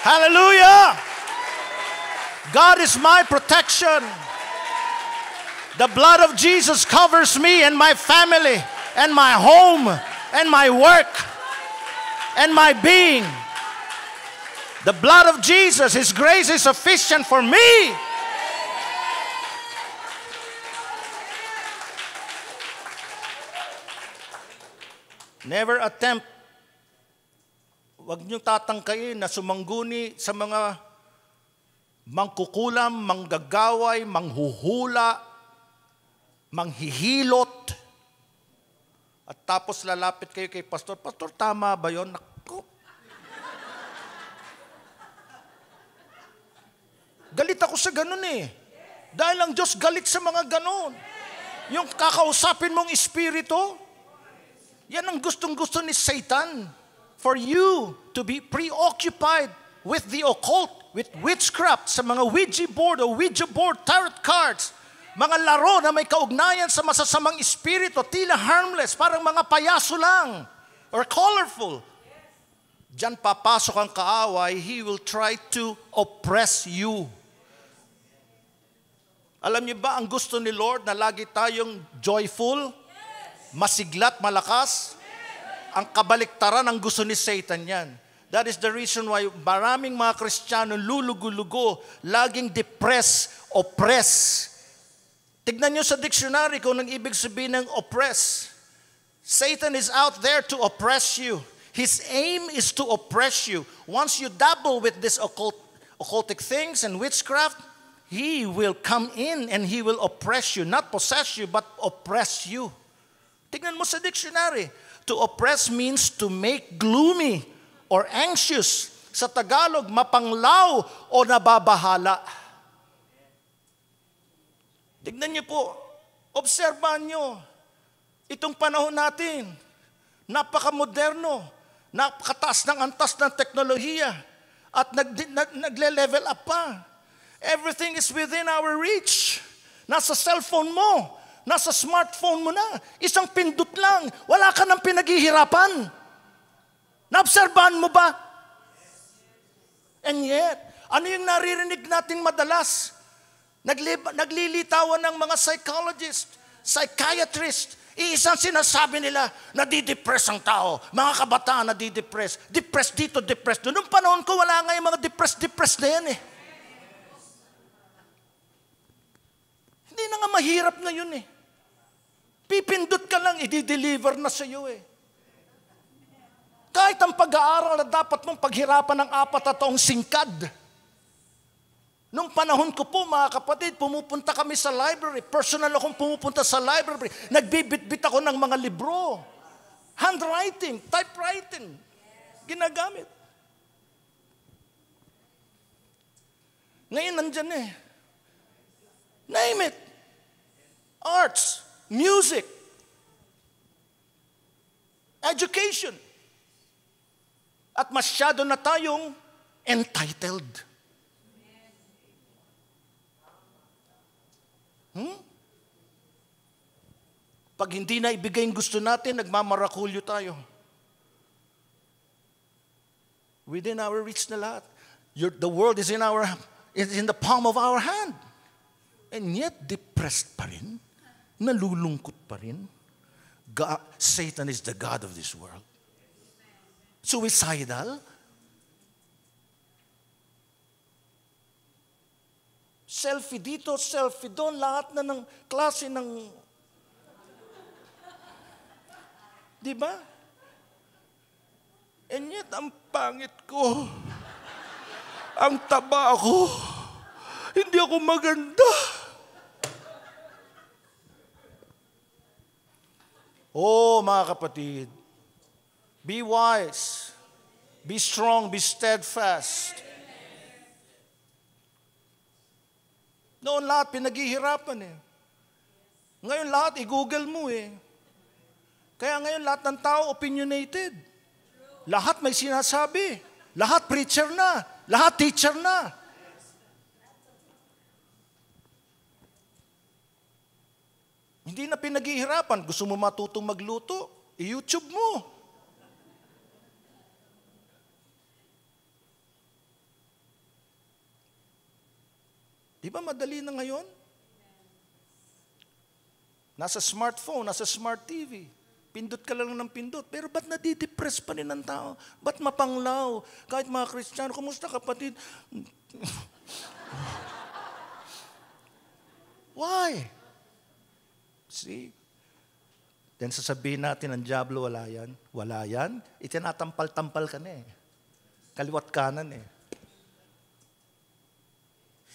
Hallelujah! God is my protection. The blood of Jesus covers me and my family and my home and my work and my being. The blood of Jesus, His grace is sufficient for me. Never attempt, wag niyong tatangkayin na sumangguni sa mga mangkukulam, manggagaway, manghuhula, manghihilot. At tapos lalapit kayo kay pastor, Pastor, tama ba yun? Galit ako sa ganun eh. Dahil ang Diyos galit sa mga ganun. Yung kakausapin mong espiritu, yan ang gustong-gusto ni Satan. For you to be preoccupied with the occult, with witchcraft, sa mga Ouija board, tarot cards, mga laro na may kaugnayan sa masasamang espiritu, tila harmless, parang mga payaso lang, or colorful. Diyan papasok ang kaaway, he will try to oppress you. Alam niyo ba, ang gusto ni Lord na lagi tayong joyful, masiglat, malakas? Ang kabaliktaran ang gusto ni Satan yan. That is the reason why maraming mga Kristiyano lulugo-lugo, laging depressed, oppressed. Tignan niyo sa dictionary kung anong ibig sabihin ng oppress. Satan is out there to oppress you. His aim is to oppress you. Once you dabble with this occultic things and witchcraft, he will come in and he will oppress you. Not possess you, but oppress you. Tignan mo sa dictionary. To oppress means to make gloomy or anxious. Sa Tagalog, mapanglaw o nababahala. Tignan niyo po, obserbahan niyo. Itong panahon natin, napaka-moderno, napakataas ng antas ng teknolohiya, at nagle-level up pa. Everything is within our reach. Nasa cellphone mo, nasa smartphone mo na. Isang pindot lang, wala ka ng pinaghihirapan. Naobserbahan mo ba? And yet, ano yung naririnig natin madalas? Naglilitawan ng mga psychologists, psychiatrists. Iisang sinasabi nila, nadidepress ang tao. Mga kabataan nadidepress. Depressed dito, depressed doon. Noong panahon ko, wala nga yung mga depressed na yan eh. Hindi na nga mahirap na yun eh. Pipindot ka lang, i-deliver na sa iyo eh. Kahit ang pag-aaral na dapat mong paghirapan ng 4 na taong singkad. Noong panahon ko po, mga kapatid, pumupunta kami sa library. Personal akong pumupunta sa library. Nagbibitbit ako ng mga libro. Handwriting, typewriting. Ginagamit. Ngayon, nandyan eh. Name it. Arts, music, education. At masyado na tayong entitled. Pag hindi na ibigay yung gusto natin, nagmamarakulyo tayo. Within our reach na lahat. The world is in the palm of our hand. And yet, depressed pa rin. Nalulungkot pa rin. Satan is the God of this world. Suicidal. Selfie dito, selfie doon, lahat na ng klase ng... Di ba? And yet, ang pangit ko. Ang taba ako. Hindi ako maganda. Oh, mga kapatid, be wise, be strong, be steadfast. Noon lahat pinaghihirapan eh. Ngayon lahat i-google mo eh. Kaya ngayon lahat ng tao opinionated. Lahat may sinasabi. Lahat preacher na. Lahat teacher na. Hindi na pinaghihirapan. Gusto mo matutong magluto? I-YouTube mo. Di ba madali na ngayon? Nasa smartphone, nasa smart TV. Pindot ka lang ng pindot. Pero ba't nadidepress pa rin ang tao? Ba't mapanglaw? Kahit mga Kristiyano, kumusta kapatid? Why? See? Then sasabihin natin, ang diablo, wala yan. Wala yan. Itinatampal-tampal ka na eh. Kaliwat kanan eh.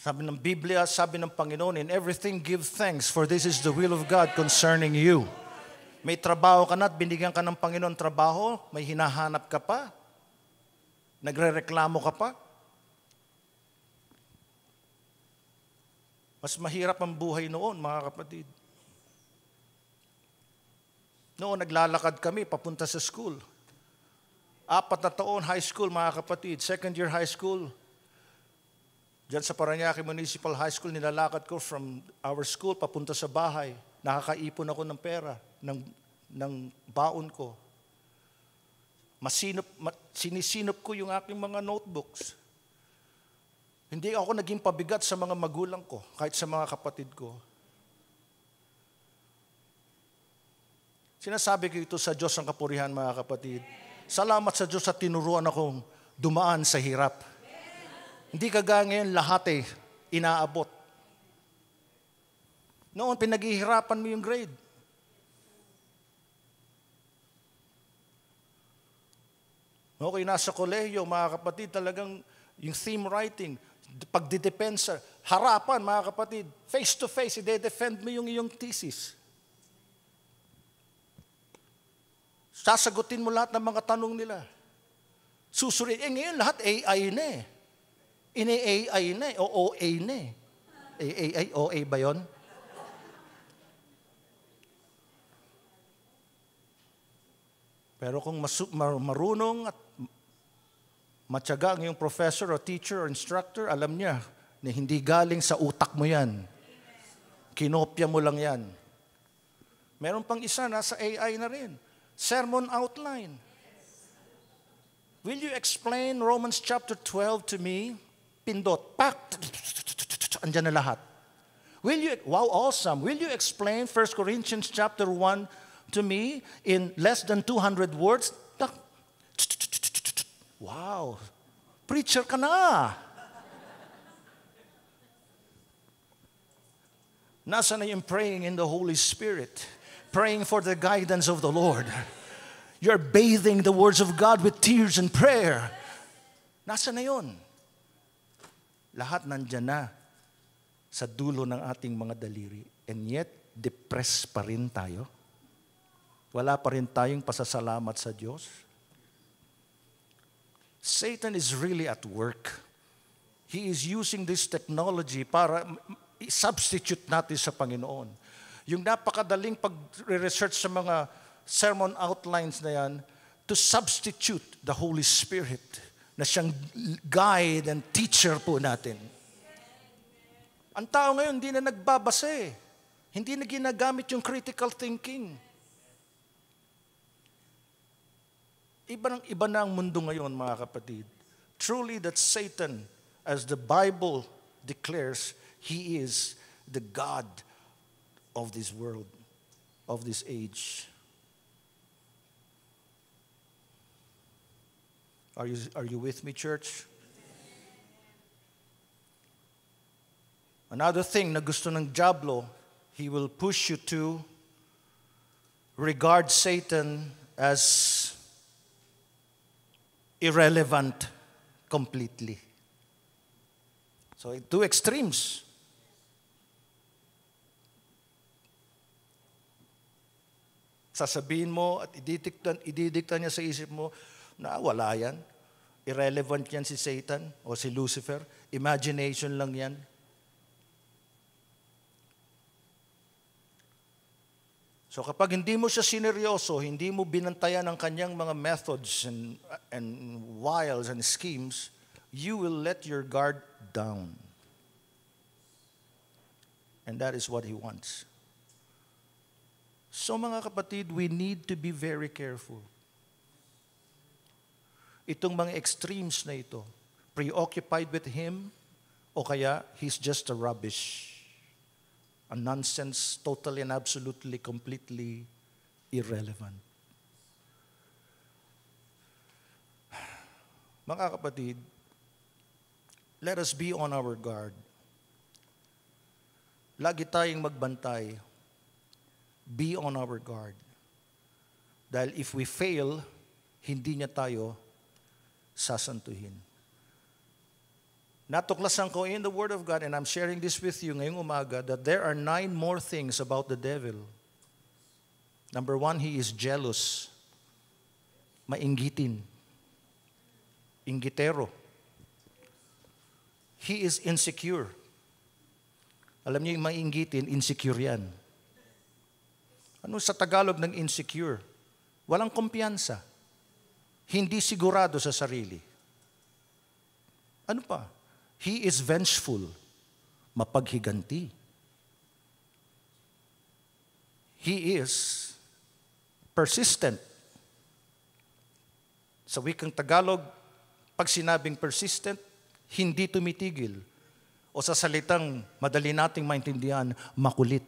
Sabi ng Biblia, sabi ng Panginoon, in everything give thanks, for this is the will of God concerning you. May trabaho ka na at binigyan ka ng Panginoon trabaho, may hinahanap ka pa, nagrereklamo ka pa. Mas mahirap ang buhay noon, mga kapatid. Noon, naglalakad kami papunta sa school. 4 na taon, high school, mga kapatid. Second year high school. Diyan sa Parañaque Municipal High School, nilalakad ko from our school papunta sa bahay. Nakakaipon ako ng pera, ng baon ko. Sinisinop ko yung aking mga notebooks. Hindi ako naging pabigat sa mga magulang ko, kahit sa mga kapatid ko. Sinasabi ko ito sa Diyos ang kapurihan, mga kapatid. Salamat sa Diyos sa tinuruan akong dumaan sa hirap. Hindi kagaya ngayon lahat inaabot. Noon, pinaghihirapan mo yung grade. Okay, nasa kolehiyo, mga kapatid, talagang yung theme writing, pagdidepensa, harapan, mga kapatid, face to face, ide-defend mo yung iyong thesis. Sasagutin mo lahat ng mga tanong nila. Susulit. Ngayon lahat AI na eh. Ine-AI na eh. O OA na eh. AI, OA ba yun? Pero kung marunong at matyaga ang iyong professor o teacher or instructor, alam niya na hindi galing sa utak mo yan. Kinopya mo lang yan. Meron pang isa, nasa AI na rin. Sermon outline. Will you explain Romans chapter 12 to me? Pindot. Pak! Andyan na lahat. Wow, awesome. Will you explain 1 Corinthians chapter 1 to me in less than 200 words? Wow. Preacher ka na. Nasa na yung praying in the Holy Spirit? Praying for the guidance of the Lord. You're bathing the words of God with tears and prayer. Nasa na yun? Lahat nandyan na sa dulo ng ating mga daliri. And yet, depressed pa rin tayo. Wala pa rin tayong pasasalamat sa Diyos. Satan is really at work. He is using this technology para i-substitute natin sa Panginoon. Yung napakadaling pag-research sa mga sermon outlines na yan, to substitute the Holy Spirit na siyang guide and teacher po natin. Ang tao ngayon hindi na nagbabasa eh. Hindi na ginagamit yung critical thinking. Iba na ang mundo ngayon, mga kapatid. Truly that Satan, as the Bible declares, he is the God of this world, of this age. Are you with me, church? Another thing na gusto ng diablo, he will push you to regard Satan as irrelevant completely. So, two extremes. Sasabihin mo at ididikta niya sa isip mo na wala yan. Irrelevant yan si Satan o si Lucifer. Imagination lang yan. So kapag hindi mo siya sineryoso, hindi mo binantayan ang kanyang mga methods and wiles and schemes, you will let your guard down. And that is what he wants. So mga kapatid, we need to be very careful. Itong mga extremes na ito, preoccupied with him, o kaya he's just a rubbish, a nonsense, totally and absolutely, completely irrelevant. Mga kapatid, let us be on our guard. Lagi tayong magbantay. Be on our guard. Dahil if we fail, hindi niya tayo sasantuhin. Natuklasan ko in the Word of God, and I'm sharing this with you ngayong umaga, that there are 9 more things about the devil. Number 1, he is jealous. Mainggitin. Inggitero. He is insecure. Alam niyo yung mainggitin, insecure yan. Ano sa Tagalog ng insecure? Walang kumpiyansa. Hindi sigurado sa sarili. Ano pa? He is vengeful. Mapaghiganti. He is persistent. Sa wikang Tagalog, pag sinabing persistent, hindi tumitigil. O sa salitang madali nating maintindihan, makulit.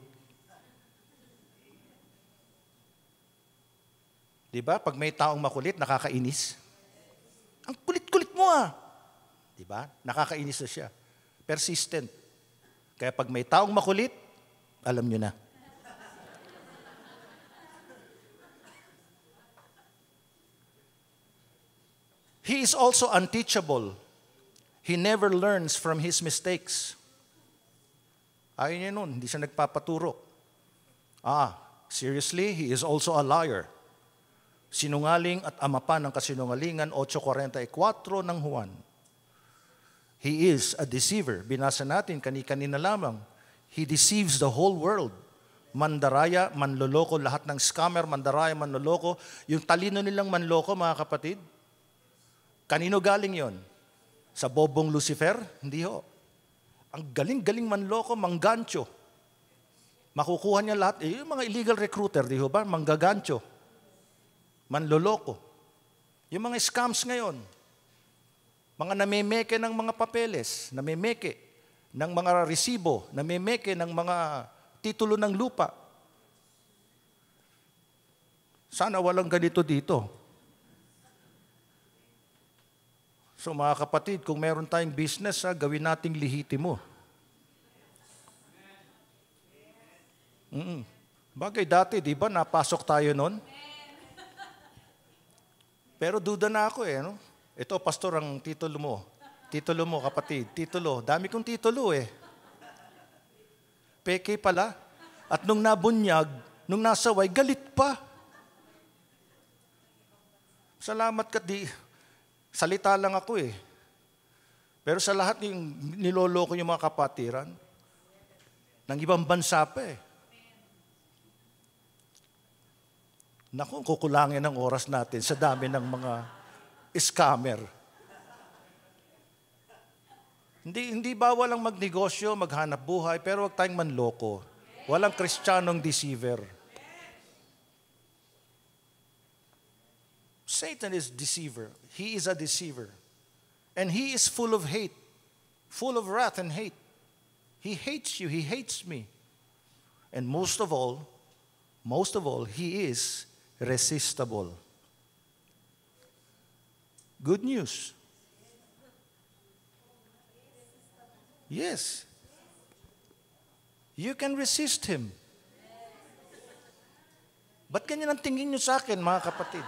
Diba? Pag may taong makulit, nakakainis. Ang kulit-kulit mo ah. Diba? Nakakainis na siya. Persistent. Kaya pag may taong makulit, alam nyo na. He is also unteachable. He never learns from his mistakes. Ayaw niya nun, hindi siya nagpapaturo. Seriously, he is also a liar. Sinungaling at ama pa ng kasinungalingan, 8:44 ng Juan. He is a deceiver. Binasa natin kanina lamang. He deceives the whole world. Mandaraya, manloloko, lahat ng scammer, mandaraya, manloloko. Yung talino nilang manloko, mga kapatid, kanino galing yon? Sa bobong Lucifer? Hindi ho. Ang galing-galing manloko, manggancho. Makukuha niya lahat. Yung mga illegal recruiter, di ho ba? Manggagancho. Manloloko. Yung mga scams ngayon, mga namemeke ng mga papeles, namemeke ng mga resibo, namemeke ng mga titulo ng lupa. Sana walang ganito dito. So mga kapatid, kung meron tayong business, gawin nating lihitimo. Bagay dati, di ba, napasok tayo nun? Pero duda na ako no? Ito, pastor, ang titulo mo. Titulo mo, kapatid. Titulo. Dami kong titulo Peke pala. At nung nabunyag, nung nasaway, galit pa. Salamat ka salita lang ako Pero sa lahat yung niloloko yung mga kapatiran, ng ibang bansa pa Naku, kukulangin ang oras natin sa dami ng mga scammer. Hindi bawal ang magnegosyo, maghanap buhay, pero huwag tayong manloko. Walang Kristiyanong deceiver. Satan is deceiver. He is a deceiver. And he is full of hate, full of wrath and hate. He hates you, he hates me. And most of all, he is resistible. Good news. Yes. You can resist him. Ba't ganyan ang tingin nyo sa akin, mga kapatid?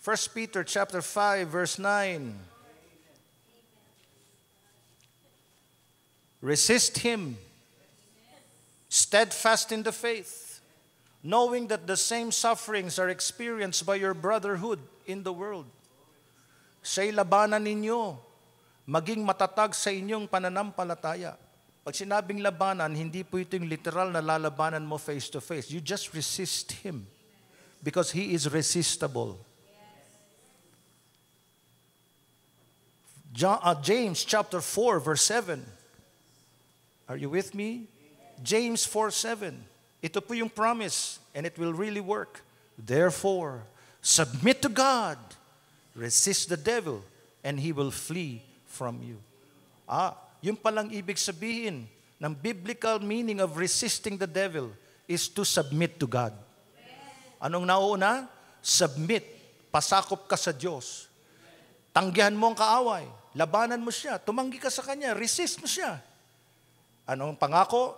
First Peter chapter 5, verse 9. Resist him, steadfast in the faith, knowing that the same sufferings are experienced by your brotherhood in the world. Siya'y labanan ninyo, maging matatag sa inyong pananampalataya. Pag sinabing labanan, hindi po ito yung literal na lalabanan mo face to face. You just resist him because he is resistible. James chapter 4, verse 7. Are you with me? James 4:7. Ito po yung promise, and it will really work. Therefore, submit to God, resist the devil, and he will flee from you. Yung palang ibig sabihin ng biblical meaning of resisting the devil is to submit to God. Anong nauuna? Submit. Pasakop ka sa Diyos. Tanggihan mo ang kaaway. Labanan mo siya. Tumanggi ka sa kanya. Resist mo siya. Anong pangako?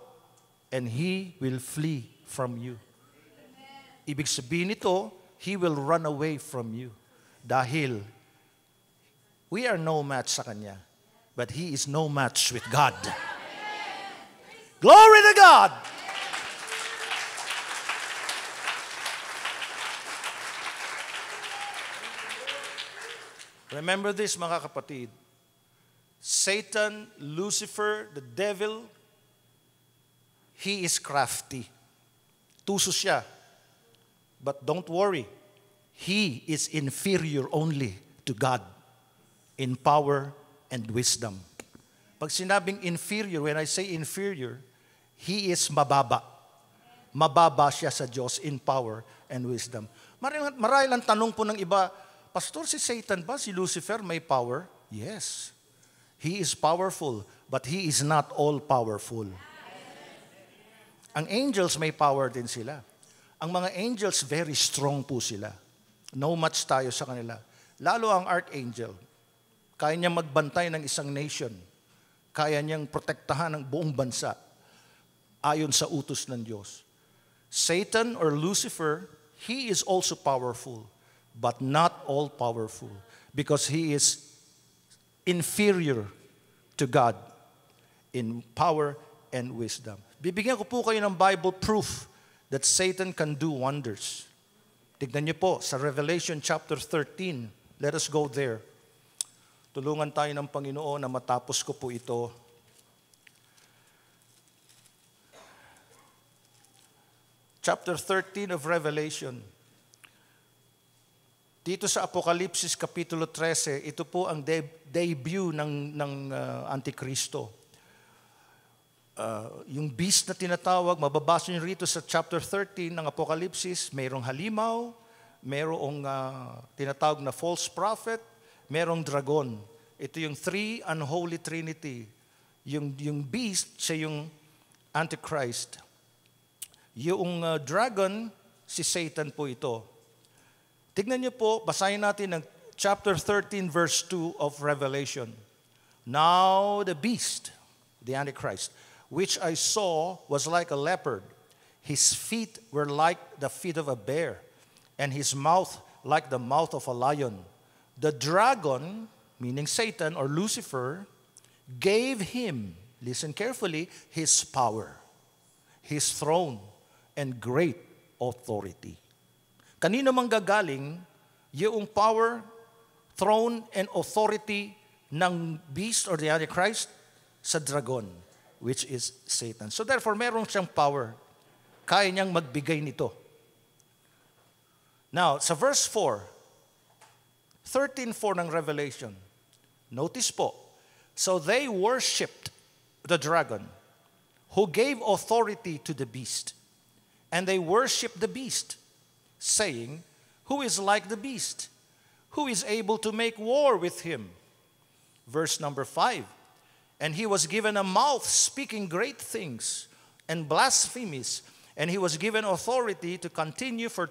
And he will flee from you. Ibig sabihin nito, he will run away from you. Dahil we are no match sa kanya. But he is no match with God. Glory to God! Remember this, mga kapatid. Satan, Lucifer, the devil, he is crafty. Tuso siya. But don't worry. He is inferior only to God in power and wisdom. Pag sinabing inferior, when I say inferior, he is mababa. Mababa siya sa Diyos in power and wisdom. Marahil ang tanong po ng iba, Pastor, si Satan ba, si Lucifer, may power? Yes. He is powerful, but he is not all-powerful. Ang angels may power din sila. Ang mga angels, very strong po sila. No match tayo sa kanila. Lalo ang archangel. Kaya niyang magbantay ng isang nation. Kaya niyang protektahan ang buong bansa ayon sa utos ng Diyos. Satan or Lucifer, he is also powerful, but not all powerful, because he is inferior to God in power and wisdom. Bibigyan ko po kayo ng Bible proof that Satan can do wonders. Tignan niyo po sa Revelation chapter 13. Let us go there. Tulungan tayo ng Panginoon na matapos ko po ito. Chapter 13 of Revelation. Dito sa Apokalipsis Kapitulo 13, ito po ang debut ng Antikristo. Yung beast na tinatawag, mababasa niyo rito sa chapter 13 ng Apokalipsis, mayroong halimaw, mayroong tinatawag na false prophet, mayroong dragon. Ito yung three unholy trinity. Yung beast, siya yung Antichrist. Yung dragon, si Satan po ito. Tignan niyo po, basahin natin ng chapter 13 verse 2 of Revelation. Now the beast, the Antichrist, which I saw was like a leopard. His feet were like the feet of a bear, and his mouth like the mouth of a lion. The dragon, meaning Satan or Lucifer, gave him, listen carefully, his power, his throne, and great authority. Kanino mang gagaling yung power, throne, and authority ng beast or the Antichrist? Sa dragon, which is Satan. So therefore, meron siyang power. Kaya niyang magbigay nito. Now, sa verse 4, 13:4 ng Revelation, notice po, so they worshipped the dragon, who gave authority to the beast. And they worshipped the beast, saying, who is like the beast? Who is able to make war with him? Verse number 5, and he was given a mouth speaking great things and blasphemies, and he was given authority to continue for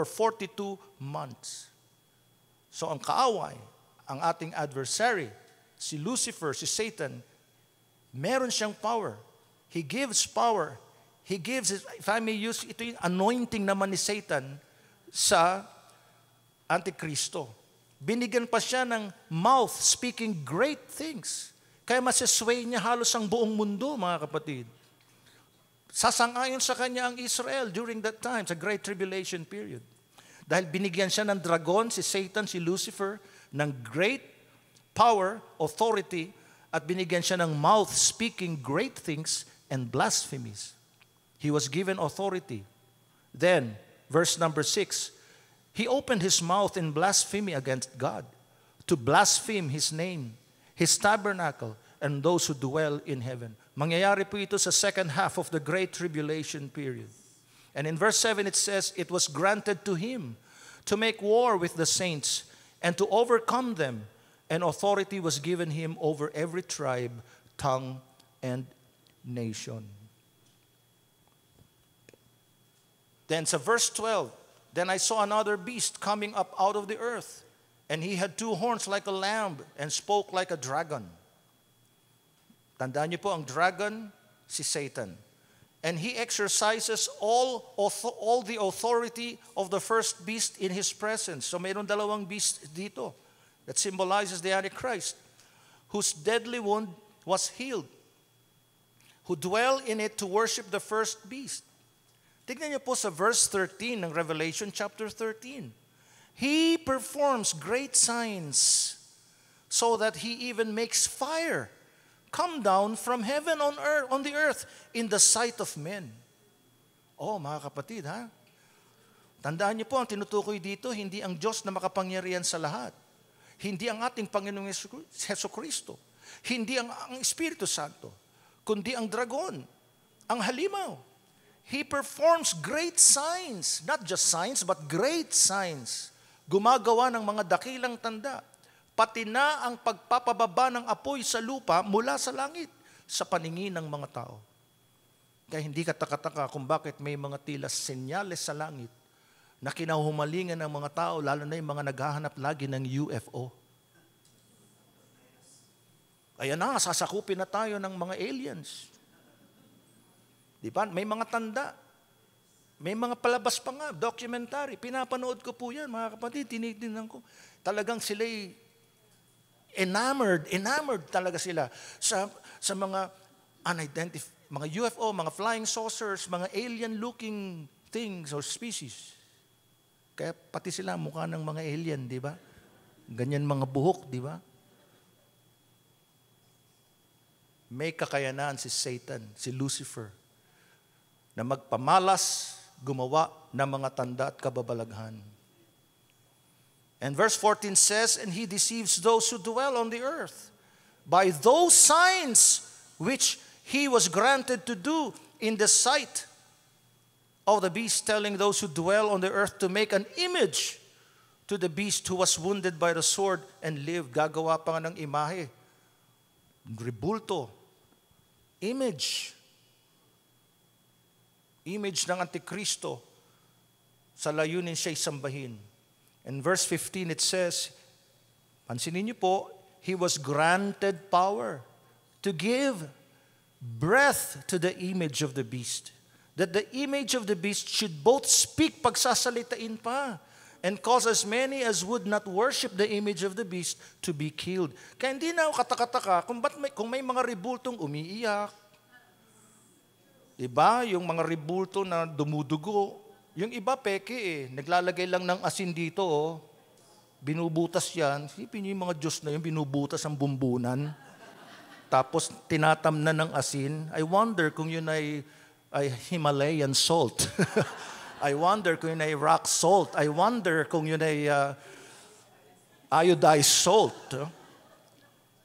42 months. So ang kaaway, ang ating adversary, si Lucifer, si Satan, meron siyang power. He gives power. He gives, if I may use, ito yung anointing naman ni Satan sa Antikristo. Binigyan pa siya ng mouth speaking great things. Kaya masasway niya halos ang buong mundo, mga kapatid. Sasang-ayon sa kanya ang Israel during that time, sa Great Tribulation period. Dahil binigyan siya ng dragon, si Satan, si Lucifer, ng great power, authority, at binigyan siya ng mouth speaking great things and blasphemies. He was given authority. Then, verse number 6, he opened his mouth in blasphemy against God, to blaspheme his name, his tabernacle, and those who dwell in heaven. Mangyayari po ito sa second half of the Great Tribulation period. And in verse 7 it says, it was granted to him to make war with the saints and to overcome them, and authority was given him over every tribe, tongue, and nation. Then sa verse 12, then I saw another beast coming up out of the earth, and he had two horns like a lamb and spoke like a dragon. Tandaan niyo po, ang dragon, si Satan. And he exercises all the authority of the first beast in his presence. So mayroon dalawang beast dito that symbolizes the Antichrist, whose deadly wound was healed, who dwell in it to worship the first beast. Tignan niyo po sa verse 13 ng Revelation chapter 13. He performs great signs so that he even makes fire come down from heaven on the earth in the sight of men. Oh, mga kapatid, ha? Tandaan niyo po, ang tinutukoy dito, hindi ang Diyos na makapangyarihan sa lahat. Hindi ang ating Panginoong Jesucristo. Hindi ang Espiritu Santo. Kundi ang dragon, ang halimaw. He performs great signs. Not just signs, but great signs. Gumagawa ng mga dakilang tanda. Pati na ang pagpapababa ng apoy sa lupa mula sa langit sa paningin ng mga tao. Kaya hindi ka takataka kung bakit may mga tila senyales sa langit na kinahumalingan ng mga tao, lalo na yung mga naghahanap lagi ng UFO. Ayan na, sasakupin na tayo ng mga aliens. Di ba? May mga tanda. May mga palabas pa nga, documentary. Pinapanood ko po yan, mga kapatid. Tinitingnan ko. Talagang sila'y enamored talaga sila sa mga unidentified, mga UFO, mga flying saucers, mga alien-looking things or species. Kaya pati sila mukha ng mga alien, di ba? Ganyan mga buhok, di ba? May kakayanan si Satan, si Lucifer, na magpamalas, gumawa ng mga tanda at kababalaghan. And verse 14 says, and he deceives those who dwell on the earth by those signs which he was granted to do in the sight of the beast, telling those who dwell on the earth to make an image to the beast who was wounded by the sword and lived. Gagawa pa nga ng imahe. Ribulto. Image ng Antikristo sa layunin siya'y sambahin. In verse 15 it says, pansinin niyo po, he was granted power to give breath to the image of the beast. That the image of the beast should both speak, pagsasalitain pa, and cause as many as would not worship the image of the beast to be killed. Kaya hindi na ako katakataka kung may mga ribultong umiiyak. Diba? Yung mga ribulto na dumudugo. Yung iba peke eh. Naglalagay lang ng asin dito oh. Binubutas yan. Sipin niyo yung mga Diyos na yun, binubutas ang bumbunan. Tapos tinatamnan ng asin. I wonder kung yun ay Himalayan salt. I wonder kung yun ay rock salt. I wonder kung yun ay iodized salt.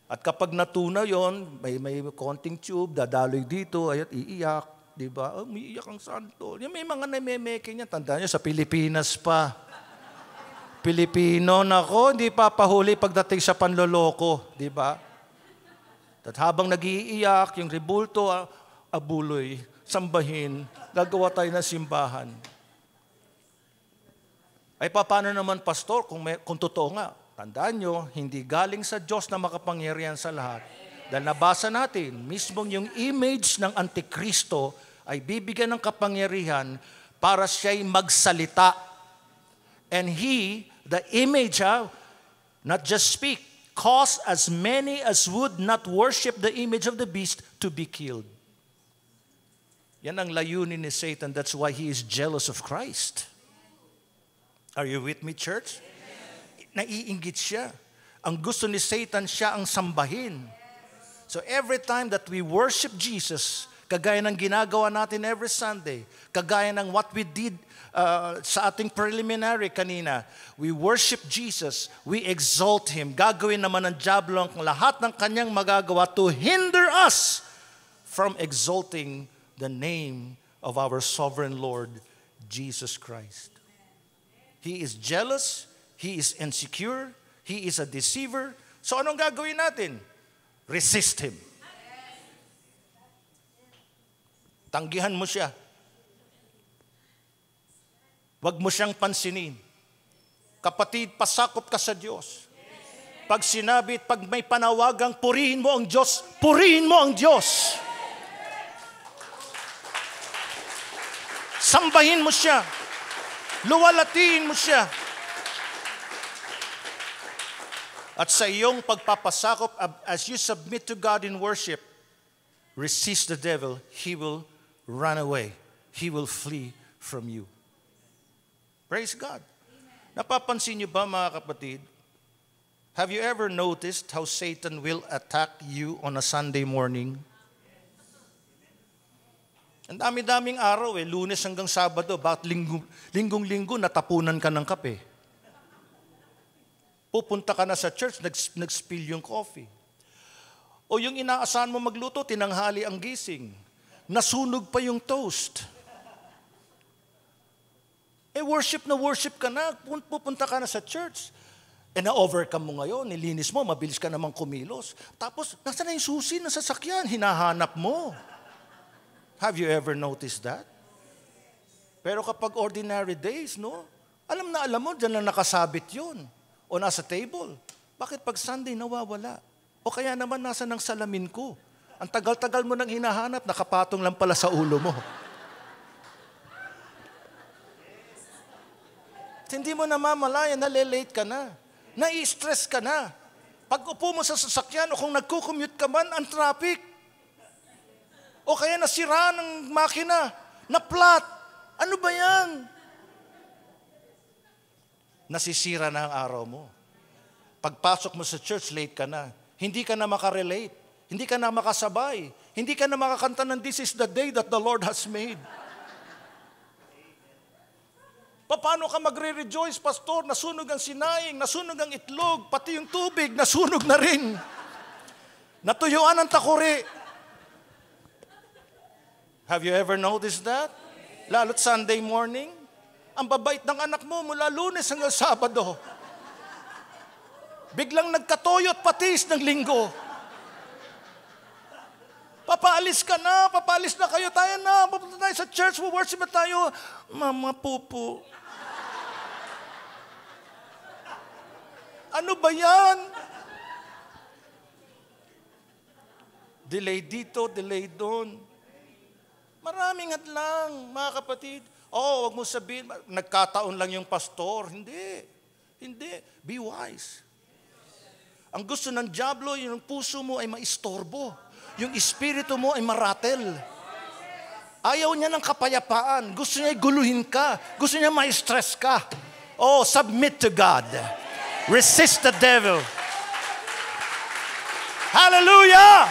At kapag natuna yon, may konting tube, dadaloy dito, ayat iiyak. Diba? Oh, umiiyak ang santo. Yung may mga namemeke niya. Tandaan niyo, sa Pilipinas pa. Pilipino, nako, hindi papahuli pagdating sa panloloko. Diba? At habang nag-iiyak, yung ribulto, abuloy, sambahin, gagawa tayo ng simbahan. Ay paano naman, pastor, kung totoo nga? Tandaan nyo, hindi galing sa Diyos na makapangyarihan sa lahat. Dahil nabasa natin, mismong yung image ng Antikristo ay bibigyan ng kapangyarihan para siya'y magsalita. And he, the image, not just speak, cause as many as would not worship the image of the beast to be killed. Yan ang layunin ni Satan. That's why he is jealous of Christ. Are you with me, church? Naiinggit siya. Ang gusto ni Satan, siya ang sambahin. So every time that we worship Jesus, kagaya ng ginagawa natin every Sunday, kagaya ng what we did sa ating preliminary kanina, we worship Jesus, we exalt Him. Gagawin naman ng diablo ang lahat ng kanyang magagawa to hinder us from exalting the name of our sovereign Lord, Jesus Christ. He is jealous, He is insecure, He is a deceiver. So anong gagawin natin? Resist Him. Tanggihan mo siya. Huwag mo siyang pansinin. Kapatid, pasakop ka sa Diyos. Pag sinabi, pag may panawagang, purihin mo ang Diyos, purihin mo ang Diyos. Sambahin mo siya. Luwalatiin mo siya. At sa iyong pagpapasakop, as you submit to God in worship, resist the devil, he will run away. He will flee from you. Praise God. Napapansin niyo ba, mga kapatid? Have you ever noticed how Satan will attack you on a Sunday morning? Ang dami-daming araw Lunes hanggang Sabado, bakit linggong-linggo natapunan ka ng kape? Pupunta ka na sa church, nag-spill yung coffee. O yung inaasahan mo magluto, tinanghali ang gising. Nasunog pa yung toast. Worship na worship ka na, pupunta ka na sa church. Na-overcome mo ngayon, nilinis mo, mabilis ka namang kumilos. Tapos, nasa na yung susi ng sasakyan, hinahanap mo. Have you ever noticed that? Pero kapag ordinary days, no? Alam na alam mo, dyan lang nakasabit yun. O nasa table. Bakit pag Sunday nawawala? O kaya naman nasa ng salamin ko. Ang tagal-tagal mo nang hinahanap, nakapatong lang pala sa ulo mo. hindi mo namamalayan, nalilate ka na. Nai-stress ka na. Pag upo mo sa sasakyan o kung nagko-commute ka man, ang traffic. O kaya nasira ng makina, na-flat. Ano ba yan? Nasisira na ang araw mo. Pagpasok mo sa church, late ka na. Hindi ka na makarelate. Hindi ka na makasabay. Hindi ka na makakanta ng "This is the day that the Lord has made." Paano ka magre-rejoice, pastor? Nasunog ang sinaing, nasunog ang itlog, pati yung tubig, nasunog na rin. Natuyuan ang takuri. Have you ever noticed that? Lalo't Sunday morning, ang babait ng anak mo mula Lunes hanggang Sabado. Biglang nagkatoyot patis ng Linggo. Papaalis ka na, papaalis na kayo, tayo na, papunta tayo sa church, worship na tayo. Mama, pupo. Ano ba yan? Delay dito, delay doon. Maraming hadlang, mga kapatid. Wag mo sabihin, nagkataon lang yung pastor. Hindi. Be wise. Ang gusto ng dyablo, yung puso mo ay maistorbo. Yung espiritu mo ay maratel. Ayaw niya ng kapayapaan. Gusto niya guluhin ka. Gusto niya ma-stress ka. Submit to God. Resist the devil. Hallelujah!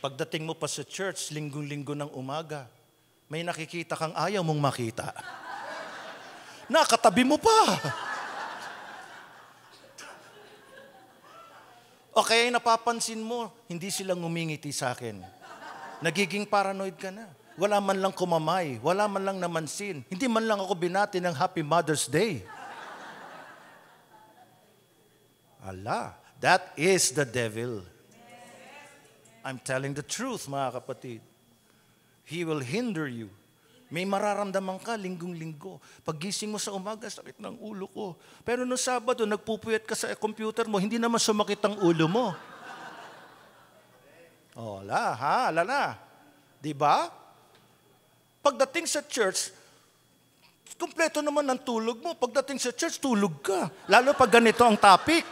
Pagdating mo pa sa church, linggo-linggo ng umaga, may nakikita kang ayaw mong makita. Nakatabi mo pa. O kaya napapansin mo, hindi silang ngumingiti sa akin. Nagiging paranoid ka na. Wala man lang kumamay, wala man lang namansin. Hindi man lang ako binati ng Happy Mother's Day. That is the devil. I'm telling the truth, mga kapatid. He will hinder you. May mararamdaman ka linggong-linggo. Paggising mo sa umaga, sakit ng ulo ko. Pero no Sabado, nagpupuyat ka sa computer mo, hindi naman sumakit ang ulo mo. Lala. Diba? Pagdating sa church, kumpleto naman ng tulog mo. Pagdating sa church, tulog ka. Lalo pag ganito ang topic.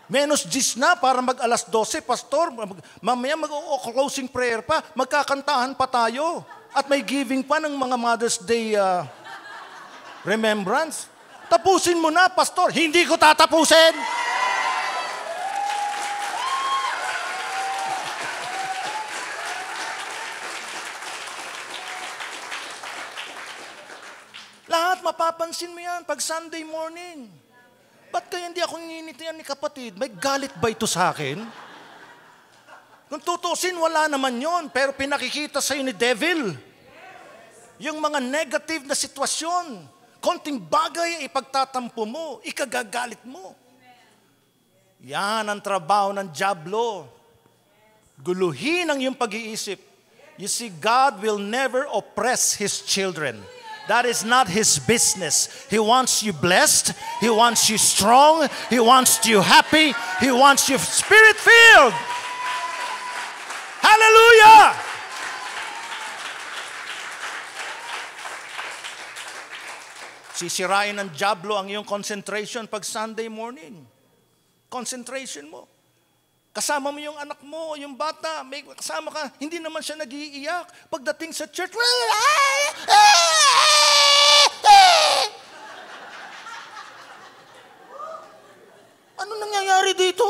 Menos 10 na para mag-alas 12, pastor. Mamaya mag-closing prayer pa. Magkakantahan pa tayo. At may giving pa ng mga Mother's Day remembrance. Tapusin mo na, pastor. Hindi ko tatapusin. Lahat mapapansin mo yan pag Sunday morning. Ba't kaya hindi ako nginitian ni kapatid? May galit ba ito sa akin? Kung tutusin, wala naman yon. Pero pinakikita sa'yo ni devil. Yung mga negative na sitwasyon. Konting bagay ipagtatampo mo. Ikagagalit mo. Yan ang trabaho ng dyablo. Guluhin ang iyong pag-iisip. You see, God will never oppress His children. That is not His business. He wants you blessed. He wants you strong. He wants you happy. He wants you spirit-filled. Hallelujah! Sisirain ng dyablo ang iyong concentration pag Sunday morning. Concentration mo. Kasama mo yung anak mo, yung bata, may kasama ka, hindi naman siya nag-iiyak. Pagdating sa church, ano nangyayari dito?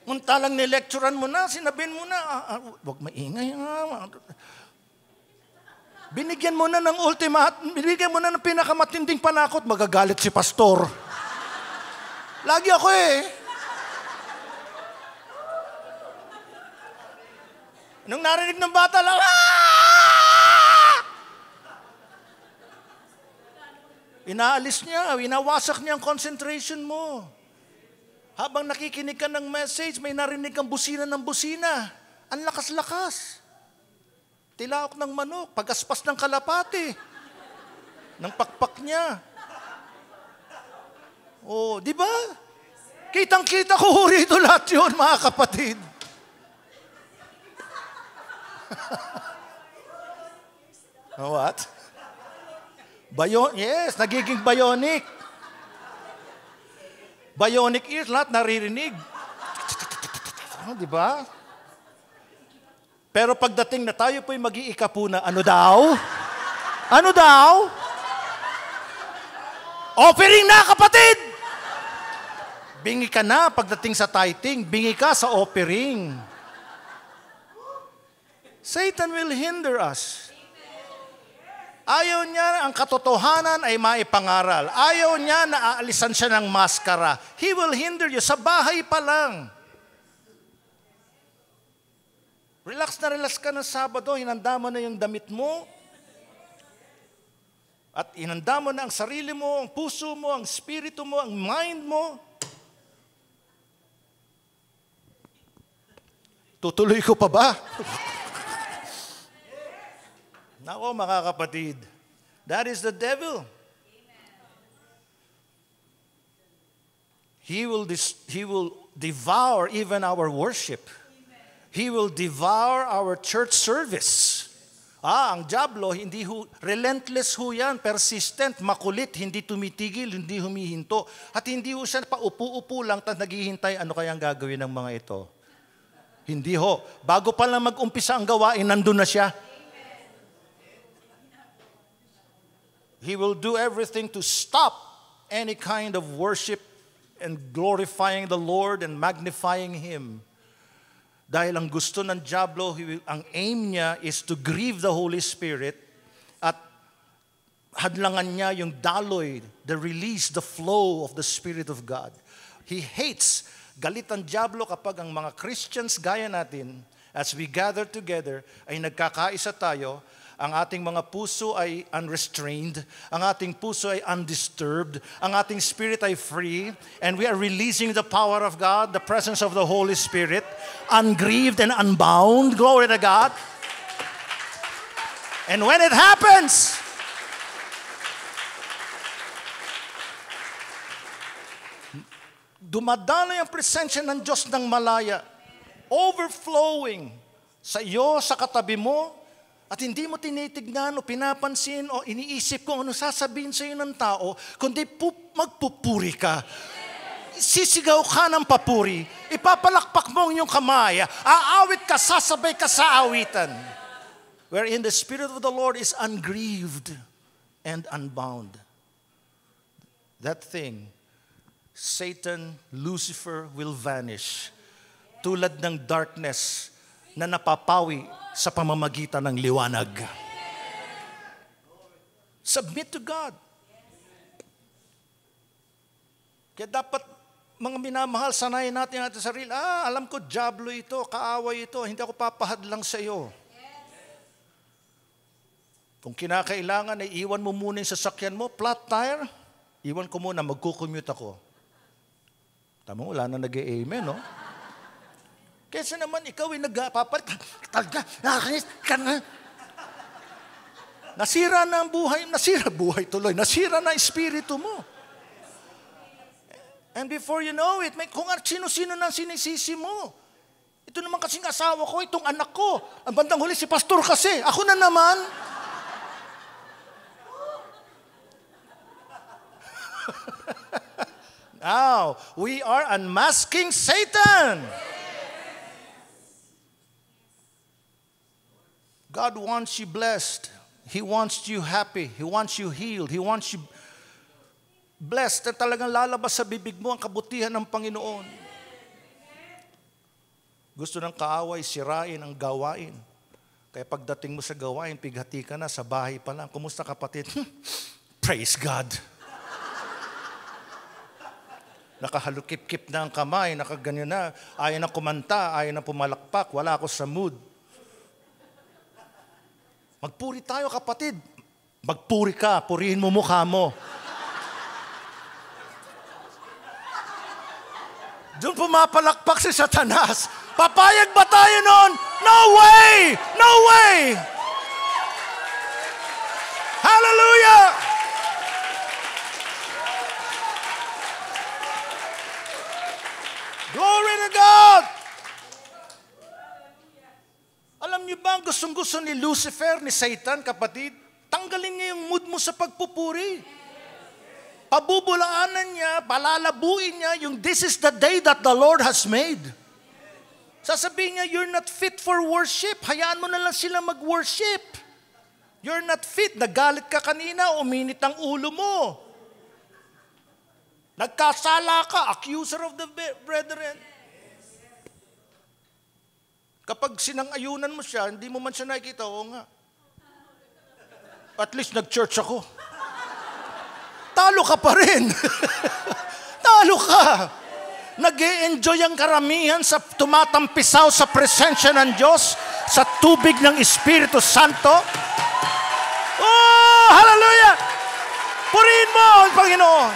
Muntalang nilecturan mo na, sinabihin mo na, wag maingay nga. Binigyan mo na ng binigyan mo na ng pinakamatinding panakot, magagalit si pastor. Lagi ako Nung narinig ng bata lang, inaalis niya, inawasak niya ang concentration mo. Habang nakikinig ka ng message, may narinig kang busina ng busina. Ang lakas-lakas. Tilaok ng manok, pagaspas ng kalapati. Ng pakpak niya. Di ba? Kitang-kita ko ho rito lahat yun, mga kapatid. What? Yes, nagiging bionic. Bionic ears, lahat naririnig. Di ba? Pero pagdating na tayo po'y mag-iikapuna, ano daw? Ano daw? Offering na, kapatid! Bingi ka na pagdating sa tithing. Bingi ka sa offering. Satan will hinder us. Ayaw niya ang katotohanan ay maipangaral. Ayaw niya na aalisan siya ng maskara. He will hinder you. Sa bahay pa lang. Relax ka ng Sabado. Hinanda mo na yung damit mo. At hinanda mo na ang sarili mo, ang puso mo, ang spirito mo, ang mind mo. Tutuloy ko pa ba? Nako mga kapatid, that is the devil. He will devour even our worship. He will devour our church service. Ang diablo, hindi relentless ho yan, persistent, makulit, hindi tumitigil, hindi humihinto. At hindi ho siya paupo-upo lang, naghihintay, ano kayang gagawin ng mga ito? Hindi ho. Bago pa lang mag-umpisa ang gawain, nandun na siya. He will do everything to stop any kind of worship and glorifying the Lord and magnifying Him. Dahil ang gusto ng diablo, ang aim niya is to grieve the Holy Spirit at hadlangan niya yung daloy, the release, the flow of the Spirit of God. He hates. Galit ang diablo kapag ang mga Christians gaya natin, as we gather together, ay nagkakaisa tayo, ang ating mga puso ay unrestrained, ang ating puso ay undisturbed, ang ating spirit ay free, and we are releasing the power of God, the presence of the Holy Spirit, ungrieved and unbound. Glory to God. And when it happens, dumadaloy ang presensya ng Diyos ng malaya, overflowing sa iyo, sa katabi mo, at hindi mo tinitignan o pinapansin o iniisip kung ano sasabihin sa iyo ng tao, kundi magpupuri ka. Sisigaw ka ng papuri, ipapalakpak mo ang iyong kamay, aawit ka, sasabay ka sa awitan. Wherein the Spirit of the Lord is ungrieved and unbound. That thing, Satan, Lucifer will vanish. Tulad ng darkness na napapawi sa pamamagitan ng liwanag. Submit to God. Kaya dapat, mga minamahal, sanayin natin natin sarili. Alam ko, diablo ito, kaaway ito, hindi ako papahadlang sa iyo. Kung kinakailangan, ay iwan mo muna yung sasakyan mo, flat tire, iwan ko muna, magkukommute ako. Tama, wala na nag-amen, no? Kesa naman ikaw ay nagpapalit, talaga, nakakainis ka na. Nasira na ang buhay, tuloy, nasira na ang espiritu mo. And before you know it, kung sino-sino na sinisisi mo. Ito naman kasing asawa ko, itong anak ko. Ang bandang huli, si pastor kasi. Ako na naman. Now, we are unmasking Satan. God wants you blessed. He wants you happy. He wants you healed. He wants you blessed. At talagang lalabas sa bibig mo ang kabutihan ng Panginoon. Gusto ng kaaway, sirain ang gawain. Kaya pagdating mo sa gawain, pighati ka na sa bahay pa lang. Kumusta kapatid? Praise God. Nakahalukip-kip na ang kamay, nakaganyan na. Ayaw na kumanta, ayaw na pumalakpak. Wala ako sa mood. Magpuri tayo, kapatid. Magpuri ka, purihin mo mukha mo. Doon pumapalakpak si Satanas. Papayag ba tayo noon? No way! No way! Hallelujah! gusto ni Lucifer, ni Satan, kapatid, tanggalin niya yung mood mo sa pagpupuri. Pabubulaanan niya, palalabuin niya yung this is the day that the Lord has made. Sasabihin niya, you're not fit for worship. Hayaan mo na lang sila mag-worship. You're not fit. Nagalit ka kanina, uminit ang ulo mo. Nagkasala ka, accuser of the brethren. Kapag sinang-ayunan mo siya, hindi mo man siya nakikita, oo nga. At least nag-church ako. Talo ka pa rin. Talo ka. Nag-e-enjoy ang karamihan sa tumatampisaw sa presensya ng Diyos, sa tubig ng Espiritu Santo. Oh, hallelujah! Purihin mo ang Panginoon.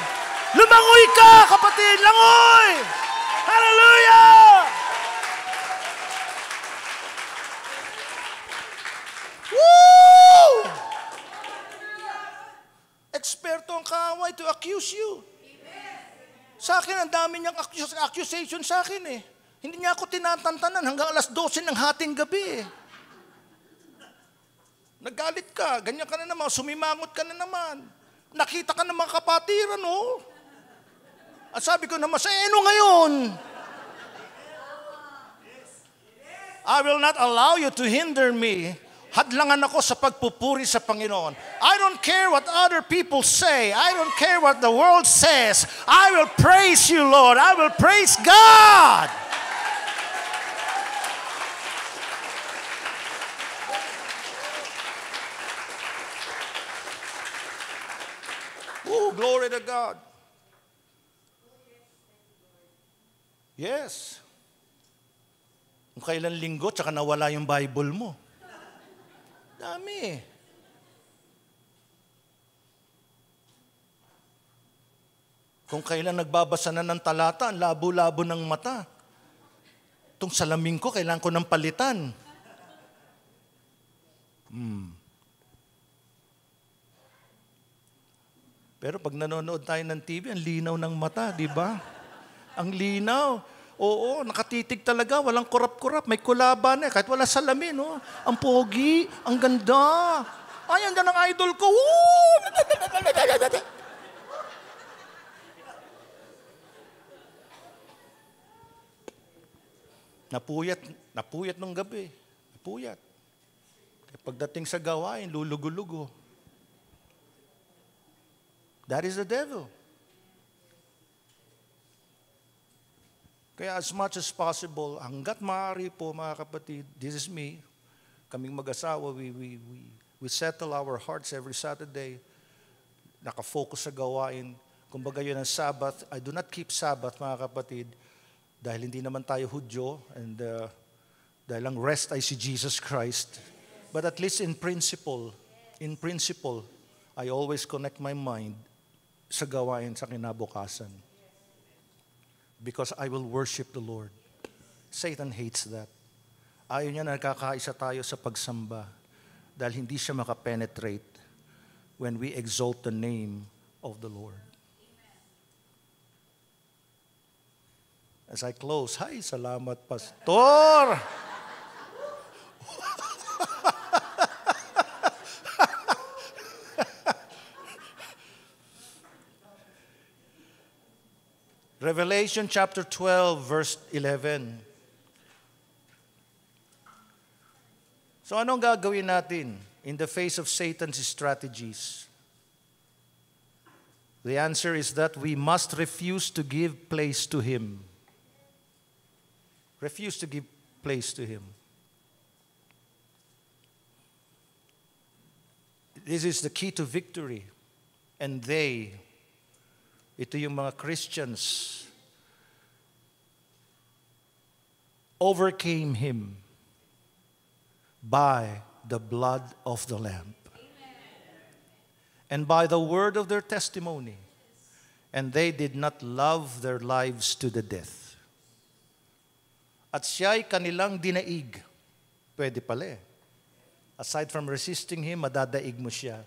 Lumangoy ka, kapatid, langoy! Hallelujah! Woo! Eksperto ang kaaway to accuse you. Sa akin, ang dami niyang accusation sa akin eh. Hindi niya ako tinatantanan hanggang alas 12 ng hating gabi eh. Nagalit ka, ganyan ka na naman, sumimangot ka na naman. Nakita ka ng mga kapatiran, oh. At sabi ko naman, sa eno ngayon? I will not allow you to hinder me. Hadlangan ako sa pagpupuri sa Panginoon. I don't care what other people say. I don't care what the world says. I will praise you, Lord. I will praise God. Oh, glory to God. Yes. Kung kailan linggo, tsaka nawala yung Bible mo. Dami. Kung kailan nagbabasa na ng talata, ang labo-labo ng mata. Itong salamin ko, kailangan ko ng palitan. Pero pag nanonood tayo ng TV, ang linaw ng mata, di ba? Ang linaw. Oo, nakatitig talaga, walang kurap-kurap, may kulaban eh, kahit wala salamin, oh. Ang pogi, ang ganda. Ay, ang ganda ng idol ko. Woo! Napuyat nung gabi. Napuyat. Kaya pagdating sa gawain, lulugo-lugo. That is the devil. Kaya as much as possible, hanggat maaari po mga kapatid, this is me, kaming mag-asawa, we settle our hearts every Saturday, nakafocus sa gawain. Kumbaga yun ang Sabbath. I do not keep Sabbath mga kapatid, dahil hindi naman tayo Hudyo, and dahil ang rest ay si Jesus Christ. But at least in principle, I always connect my mind sa gawain sa kinabukasan. Because I will worship the Lord. Satan hates that. Ayaw niya na nagkakaisa tayo sa pagsamba dahil hindi siya makapenetrate when we exalt the name of the Lord. As I close, hi, salamat, Pastor! Revelation chapter 12, verse 11. So anong gagawin natin in the face of Satan's strategies? The answer is that we must refuse to give place to him. Refuse to give place to him. This is the key to victory. And ito yung mga Christians, overcame him by the blood of the Lamb. And by the word of their testimony. And they did not love their lives to the death. At siya'y kanilang dinaig. Pwede pala eh. Aside from resisting him, madadaig mo siya.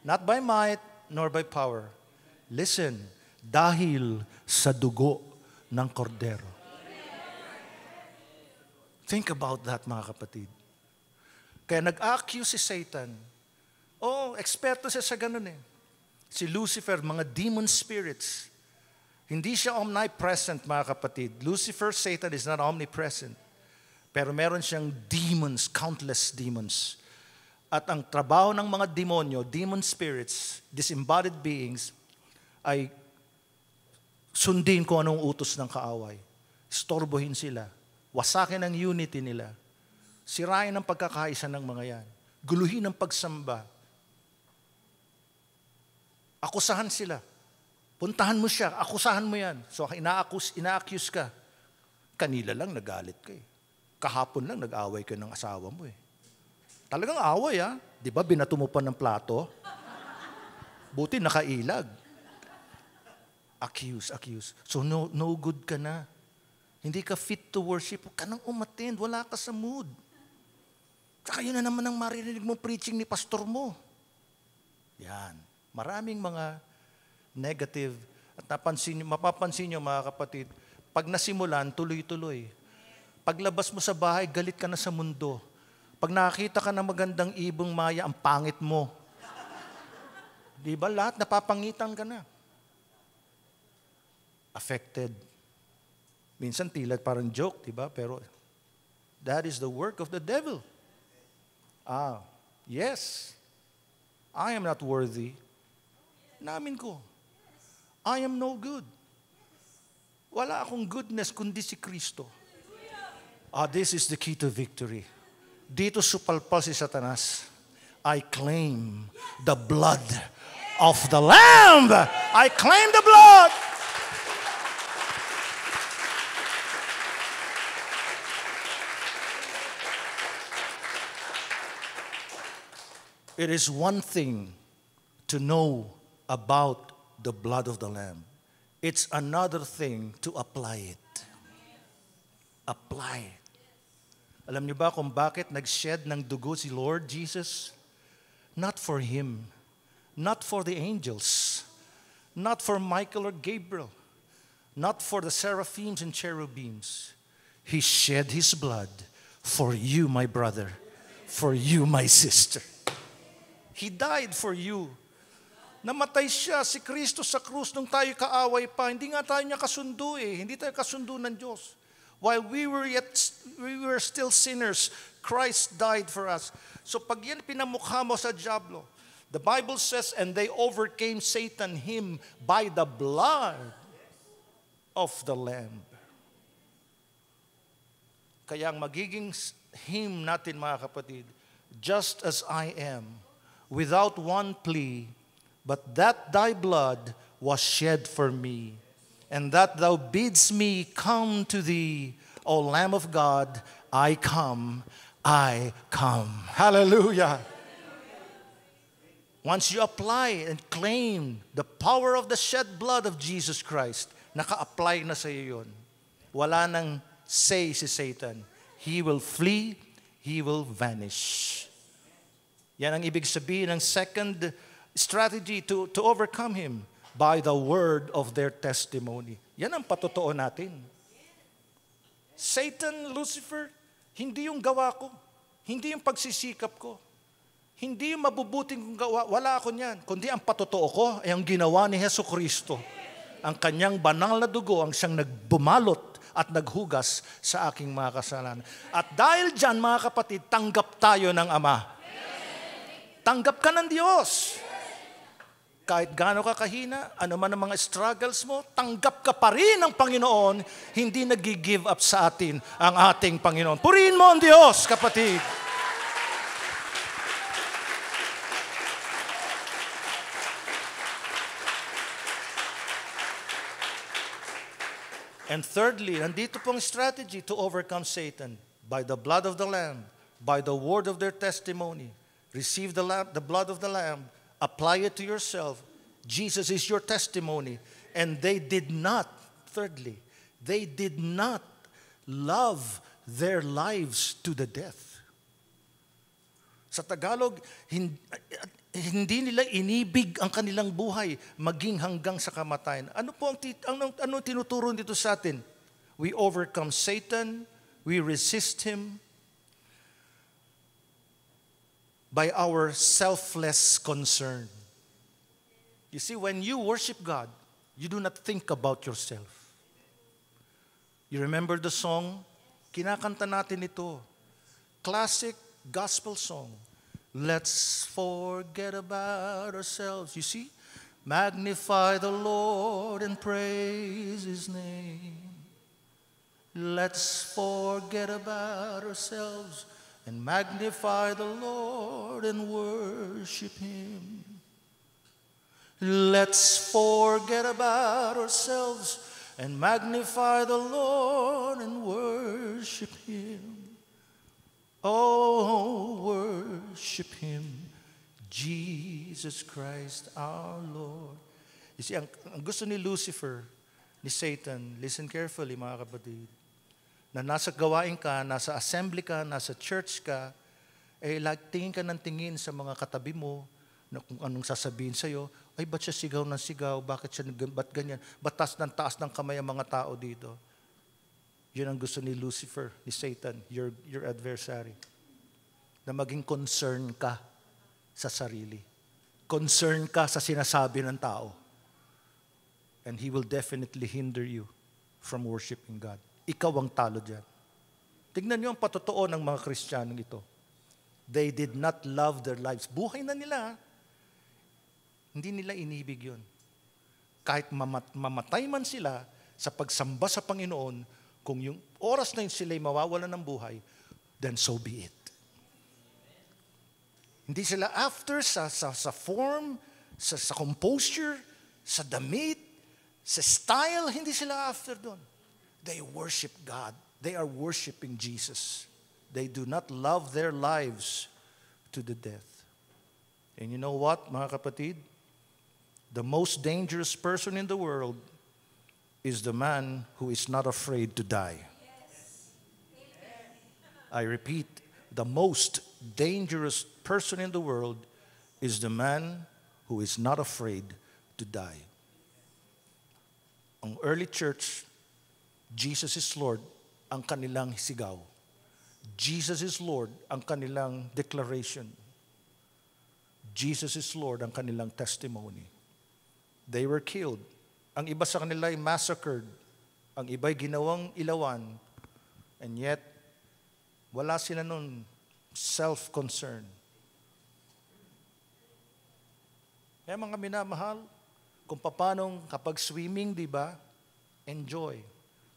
Not by might, nor by power. Listen, dahil sa dugo ng kordero. Think about that, mga kapatid. Kaya nag-accuse si Satan. Oo, eksperto siya sa ganun eh. Si Lucifer, mga demon spirits. Hindi siya omnipresent, mga kapatid. Lucifer, Satan is not omnipresent. Pero meron siyang demons, countless demons. At ang trabaho ng mga demonyo, demon spirits, disembodied beings, ay sundin kung anong utos ng kaaway. Istorbohin sila. Wasakin ang unity nila. Sirain ang pagkakaisa ng mga yan. Guluhin ang pagsamba. Akusahan sila. Puntahan mo siya, akusahan mo yan. So ina-accuse ka. Kanila lang nagalit ka eh. Kahapon lang nag-away ka ng asawa mo eh. Talagang away ah. Di ba binato mo pa ng plato? Buti nakailag. Accuse. So no good ka na. Hindi ka fit to worship. Huwag ka nang umattend. Wala ka sa mood. Saka yun na naman ang maririnig mo preaching ni pastor mo. Yan. Maraming mga negative. At mapapansin nyo mga kapatid, pag nasimulan, tuloy-tuloy. Paglabas mo sa bahay, galit ka na sa mundo. Pag nakakita ka ng magandang ibong maya, ang pangit mo. Di ba lahat napapangitan ka na? Affected. Minsan tila parang joke, di ba? Pero that is the work of the devil. Yes. I am not worthy. Namin ko. I am no good. Wala akong goodness kundi si Kristo. This is the key to victory. Dito supalpal si Satanas. I claim the blood of the Lamb. I claim the blood. It is one thing to know about the blood of the Lamb. It's another thing to apply it. Apply it. Alam niyo ba kung bakit nag-shed ng dugo si Lord Jesus? Not for Him. Not for the angels. Not for Michael or Gabriel. Not for the seraphims and cherubims. He shed His blood for you, my brother. For you, my sister. He died for you. Namatay siya, si Kristo sa krus nung tayo kaaway pa. Hindi nga tayo niya kasundo eh. Hindi tayo kasundo ng Diyos. While we were still sinners, Christ died for us. So pag yan pinamukha mo sa diablo, the Bible says, and they overcame Satan, him, by the blood of the Lamb. Kaya ang magiging hymn natin mga kapatid, just as I am, without one plea, but that thy blood was shed for me, and that thou bidst me come to thee, O Lamb of God, I come, I come. Hallelujah. Once you apply and claim the power of the shed blood of Jesus Christ, naka-apply na sa iyo yun. Wala nang say si Satan. He will flee, he will vanish. Yan ang ibig sabihin ng second strategy to overcome him, by the word of their testimony. Yan ang patotoo natin. Satan, Lucifer, hindi yung gawa ko. Hindi yung pagsisikap ko. Hindi yung mabubuting kong gawa. Wala ako niyan. Kundi ang patotoo ko ay ang ginawa ni Jesucristo. Ang kanyang banal na dugo ang siyang nagbumalot at naghugas sa aking mga kasalanan. At dahil dyan, mga kapatid, tanggap tayo ng Ama. Tanggap ka ng Diyos. Kahit gaano ka kahina, ano man ang mga struggles mo, tanggap ka pa rin ng Panginoon, hindi nag-give up sa atin ang ating Panginoon. Purihin mo ang Diyos, kapatid. And thirdly, nandito pong strategy to overcome Satan, by the blood of the Lamb, by the word of their testimony. Receive the blood of the Lamb, apply it to yourself. Jesus is your testimony. And they did not, thirdly, they did not love their lives to the death. Sa Tagalog, hindi nila inibig ang kanilang buhay maging hanggang sa kamatayan. Ano po ang tinuturo dito sa atin? We overcome Satan, we resist him. by our selfless concern. You see, when you worship God, you do not think about yourself. You remember the song? Kinakanta natin ito. Classic gospel song. Let's forget about ourselves. You see? Magnify the Lord and praise His name. Let's forget about ourselves and magnify the Lord and worship Him. Let's forget about ourselves and magnify the Lord and worship Him. Oh, worship Him, Jesus Christ our Lord. You see, ang gusto ni Lucifer, ni Satan, listen carefully mga kapatid, na nasa gawain ka, nasa assembly ka, nasa church ka, tingin ka ng tingin sa mga katabi mo, na kung anong sasabihin sa'yo, ay ba't siya sigaw ng sigaw, ba't ganyan, ba't taas ng kamay ang mga tao dito. Yun ang gusto ni Lucifer, ni Satan, your adversary. Na maging concern ka sa sarili. Concern ka sa sinasabi ng tao. And he will definitely hinder you from worshiping God. Ikaw ang talo dyan. Tignan niyo ang patotoo ng mga Kristiyanong ito. They did not love their lives. Buhay na nila. Hindi nila inibig yun. Kahit mamatay man sila sa pagsamba sa Panginoon, kung yung oras na yun sila'y mawawalan ng buhay, then so be it. Hindi sila after sa form, sa composure, sa damit, sa style, hindi sila after doon. They worship God. They are worshiping Jesus. They do not love their lives to the death. And you know what, mga kapatid? The most dangerous person in the world is the man who is not afraid to die. I repeat, the most dangerous person in the world is the man who is not afraid to die. Ang early church, Jesus is Lord, ang kanilang sigaw. Jesus is Lord, ang kanilang declaration. Jesus is Lord, ang kanilang testimony. They were killed. Ang iba sa kanila ay massacred. Ang iba ay ginawang ilawan. And yet, wala sila nun self-concern. Kaya mga minamahal, kung paano kapag swimming, di ba? Enjoy.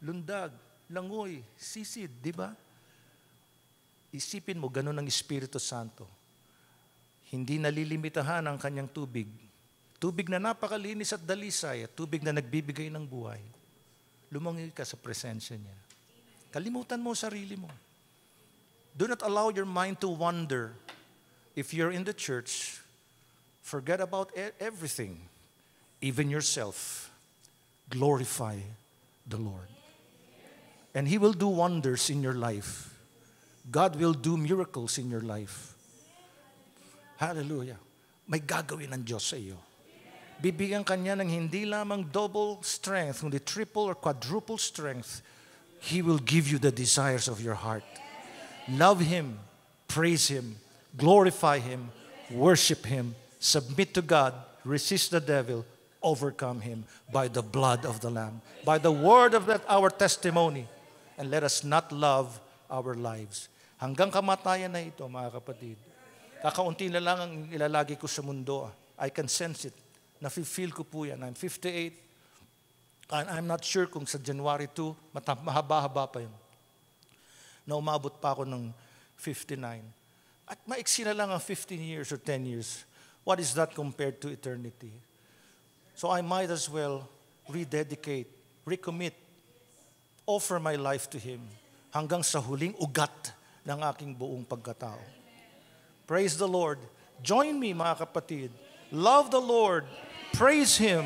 Lundag, langoy, sisid, di ba? Isipin mo, ganun ang Espiritu Santo. Hindi nalilimitahan ang kanyang tubig. Tubig na napakalinis at dalisay, at tubig na nagbibigay ng buhay. Lumangoy ka sa presensya niya. Kalimutan mo sarili mo. Do not allow your mind to wander. If you're in the church, forget about everything, even yourself. Glorify the Lord. And He will do wonders in your life. God will do miracles in your life. Hallelujah. May gagawin ng Diyos sa iyo. Bibigyan kanya ng hindi lamang double strength, kundi triple or quadruple strength. He will give you the desires of your heart. Love Him, praise Him, glorify Him, worship Him, submit to God, resist the devil, overcome him by the blood of the Lamb, by the word of our testimony, and let us not love our lives. Hanggang kamatayan na ito, mga kapatid. Kakaunti na lang ang ilalagi ko sa mundo. I can sense it. Nafe-feel ko po yan. I'm 58. And I'm not sure kung sa January 2, mahaba-haba pa yun. Na umabot pa ako ng 59. At maiksi na lang ang 15 years or 10 years. What is that compared to eternity? So I might as well rededicate, recommit, offer my life to Him hanggang sa huling ugat ng aking buong pagkatao. Praise the Lord. Join me, mga kapatid. Love the Lord. Praise Him.